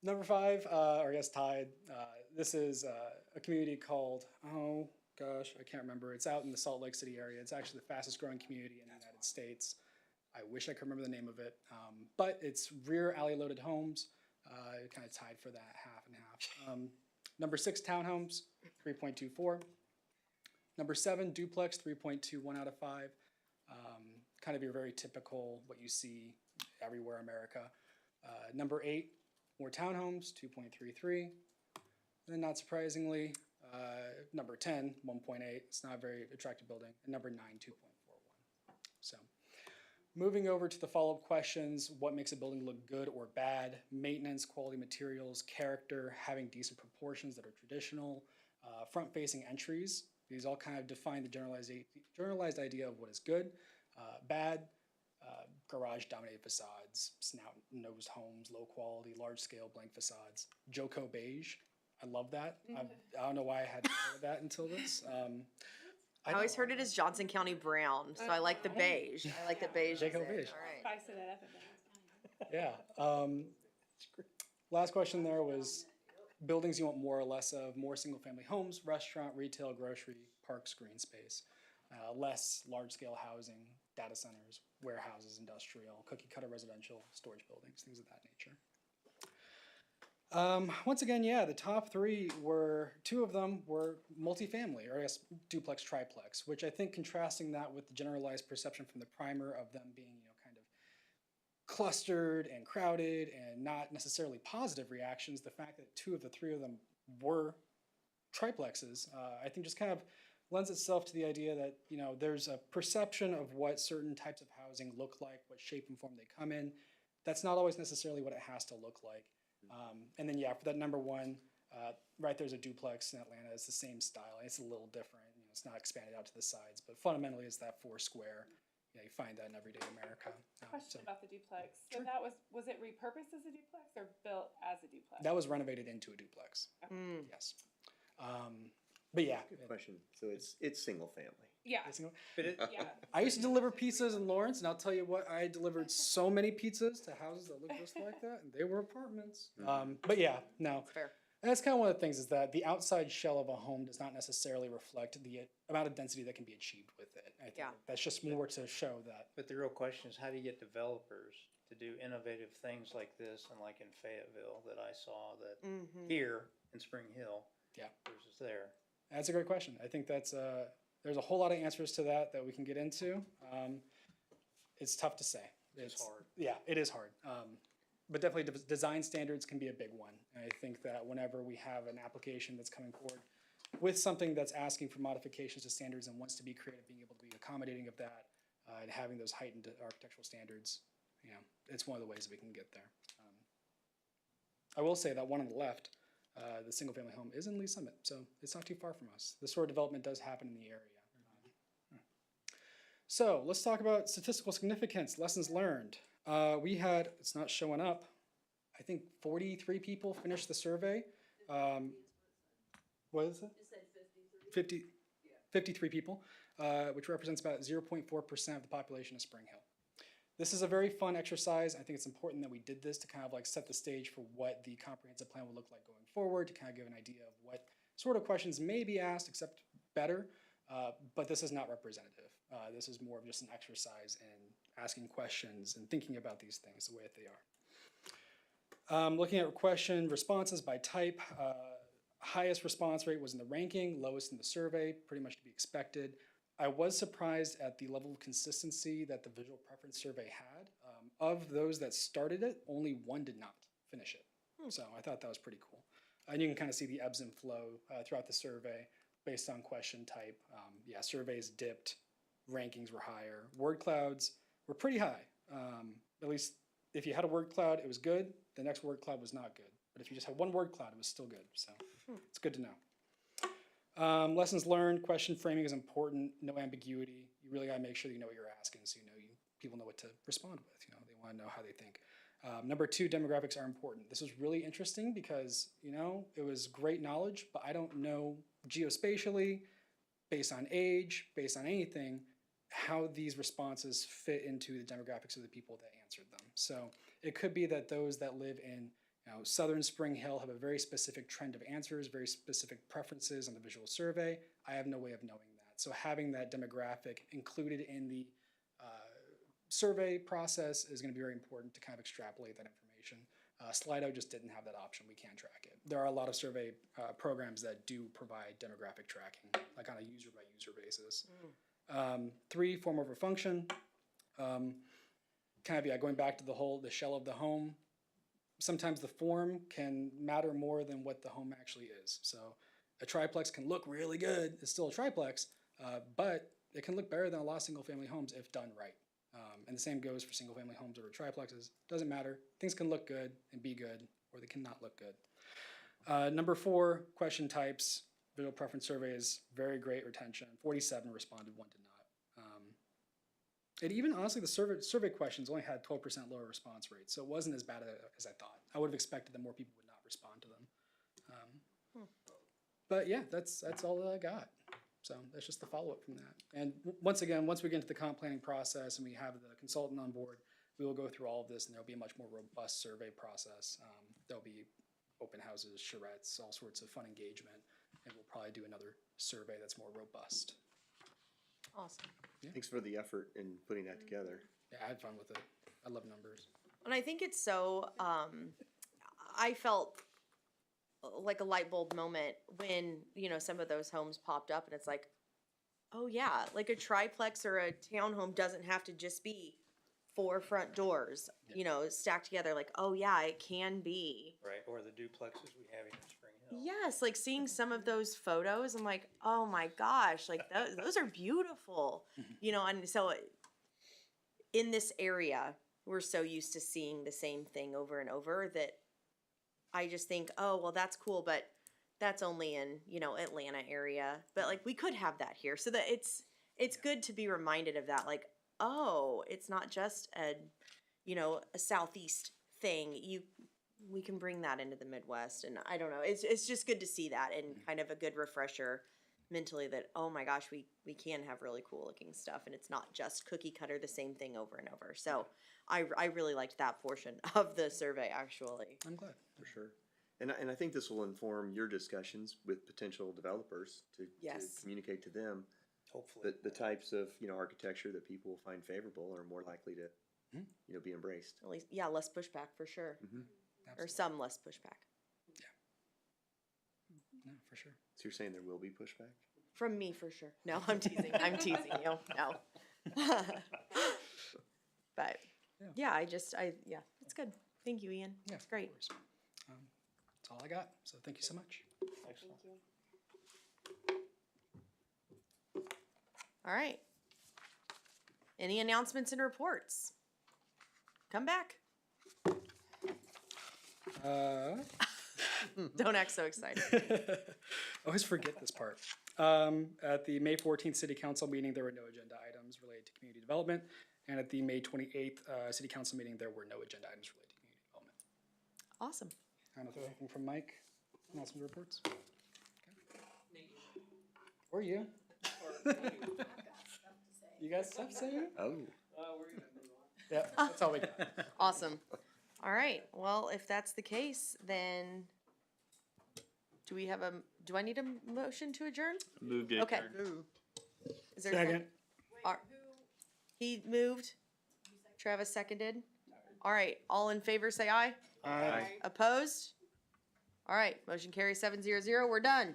Number 5, or I guess tied. This is a community called, oh gosh, I can't remember. It's out in the Salt Lake City area. It's actually the fastest growing community in the United States. I wish I could remember the name of it. But it's rear alley loaded homes. Kind of tied for that half and half. Number 6, townhomes, 3.24. Number 7, duplex, 3.21 out of 5. Kind of your very typical, what you see everywhere in America. Number 8, more townhomes, 2.33. And not surprisingly, number 10, 1.8. It's not a very attractive building. And number 9, 2.41. So moving over to the follow-up questions, what makes a building look good or bad? Maintenance, quality materials, character, having decent proportions that are traditional, front-facing entries. These all kind of define the generalized idea of what is good, bad, garage-dominated facades, snout-nosed homes, low quality, large-scale blank facades. Joco beige, I love that. I don't know why I hadn't heard of that until this. I always heard it as Johnson County brown, so I like the beige. I like the beige. Joco is it. beige. All right. I said that up and down. Yeah. Last question there was buildings you want more or less of, more single-family homes, restaurant, retail, grocery, parks, green space, less large-scale housing, data centers, warehouses, industrial, cookie-cutter residential, storage buildings, things of that nature. Once again, yeah, the top 3 were, 2 of them were multifamily, or I guess duplex, triplex, which I think contrasting that with the generalized perception from the primer of them being, kind of clustered and crowded and not necessarily positive reactions, the fact that 2 of the 3 of them were triplexes, I think just kind of lends itself to the idea that, there's a perception of what certain types of housing look like, what shape and form they come in. That's not always necessarily what it has to look like. And then, yeah, for that number 1, right there's a duplex in Atlanta. It's the same style. It's a little different. It's not expanded out to the sides, but fundamentally it's that 4 square. You find that in everyday America. Question. So about the duplex. So that was it repurposed as a duplex or built as a duplex? that was renovated into a duplex. Mm. Yes. But yeah. Good question. So it's single family. Yeah. But it, Yeah. I used to deliver pizzas in Lawrence, and I'll tell you what, I delivered so many pizzas to houses that look just like that, and they were apartments. But yeah, no. Fair. And that's kind of one of the things is that the outside shell of a home does not necessarily reflect the amount of density that can be achieved with it. I think Yeah. that's just more to show that. but the real question is, how do you get developers to do innovative things like this and like in Fayetteville that I saw that Mm-hmm. here in Spring Hill Yeah. versus there? That's a great question. I think that's there's a whole lot of answers to that we can get into. It's tough to say. It's hard. Yeah, it is hard. But definitely design standards can be a big one. And I think that whenever we have an application that's coming forward with something that's asking for modifications to standards and wants to be creative, being able to be accommodating of that, and having those heightened architectural standards, it's one of the ways that we can get there. I will say that one on the left, the single-family home is in Lee Summit, so it's not too far from us. This sort of development does happen in the area. So let's talk about statistical significance, lessons learned. We had, it's not showing up, I think 43 people finished the survey. What is it? 53 people, which represents about 0.4% of the population of Spring Hill. This is a very fun exercise. I think it's important that we did this to kind of like set the stage for what the comprehensive plan will look like going forward, to kind of give an idea of what sort of questions may be asked, except better, but this is not representative. This is more of just an exercise in asking questions and thinking about these things the way that they are. Looking at question responses by type, highest response rate was in the ranking, lowest in the survey, pretty much to be expected. I was surprised at the level of consistency that the visual preference survey had. Of those that started it, only one did not finish it. So I thought that was pretty cool. And you can kind of see the ebbs and flow throughout the survey based on question type. Yeah, surveys dipped, rankings were higher. Word clouds were pretty high. At least if you had a word cloud, it was good. The next word cloud was not good. But if you just had one word cloud, it was still good. So it's good to know. Lessons learned, question framing is important, no ambiguity. You really gotta make sure that you know what you're asking so people know what to respond with. They wanna know how they think. Number 2, demographics are important. This was really interesting because, it was great knowledge, but I don't know geospatially, based on age, based on anything, how these responses fit into the demographics of the people that answered them. So it could be that those that live in Southern Spring Hill have a very specific trend of answers, very specific preferences on the visual survey. I have no way of knowing that. So having that demographic included in the survey process is going to be very important to kind of extrapolate that information. Slido just didn't have that option. We can't track it. There are a lot of survey programs that do provide demographic tracking, like on a user-by-user basis. 3, form over function. Going back to the shell of the home. Sometimes the form can matter more than what the home actually is. So a triplex can look really good. It's still a triplex, but it can look better than a lot of single-family homes if done right. And the same goes for single-family homes over triplexes. Doesn't matter. Things can look good and be good, or they cannot look good. Number 4, question types. Visual preference surveys, very great retention. 47 responded, 1 did not. And even honestly, the survey questions only had 12% lower response rate, so it wasn't as bad as I thought. I would have expected that more people would not respond to them. But yeah, that's all that I got. So that's just the follow-up from that. And once again, once we get into the comp planning process and we have the consultant on board, we will go through all of this, and there'll be a much more robust survey process. There'll be open houses, charrettes, all sorts of fun engagement, and we'll probably do another survey that's more robust. Awesome. Thanks for the effort in putting that together. Yeah, I had fun with it. I love numbers. And I think it's so, I felt like a light bulb moment when, some of those homes popped up and it's like, oh yeah, like a triplex or a townhome doesn't have to just be 4 front doors, stacked together. Like, oh yeah, it can be. Right, or the duplexes we have here in Spring Hill. Yes, like seeing some of those photos, I'm like, oh my gosh, like those are beautiful, and so in this area, we're so used to seeing the same thing over and over that I just think, oh, well, that's cool, but that's only in, Atlanta area. But like we could have that here. So that it's good to be reminded of that. Like, oh, it's not just a you know, a southeast thing, we can bring that into the Midwest, and I don't know, it's just good to see that, and kind of a good refresher mentally that, oh my gosh, we can have really cool looking stuff, and it's not just cookie cutter the same thing over and over. So I really liked that portion of the survey, actually. I'm glad. For sure. And I think this will inform your discussions with potential developers to Yes. communicate to them Hopefully. the types of, you know, architecture that people will find favorable or more likely to, you know, be embraced. At least, yeah, less pushback for sure, or Absolutely. some less pushback No, for sure. So you're saying there will be pushback? from me for sure. No, I'm teasing. I'm teasing you. No. But yeah, yeah, it's good. Thank you, Ian. Yeah, It's great. of course. That's all I got. So thank you so much. Excellent. All right. Any announcements and reports? Come back. Don't act so excited. I always forget this part. At the May 14th City Council meeting, there were no agenda items related to community development. And at the May 28th City Council meeting, there were no agenda items related to community development. Awesome. I don't know if there's anything from Mike. Announcements, reports. Okay. Or you. You guys stuff to say? Oh. Yeah, that's all we got. Awesome. All right. Well, if that's the case, then do I need a motion to adjourn? Moved it. Okay. Is there a Second. He moved. Travis seconded. All right. All in favor, say aye. Aye. Opposed? All right. Motion carries 7-0. We're done.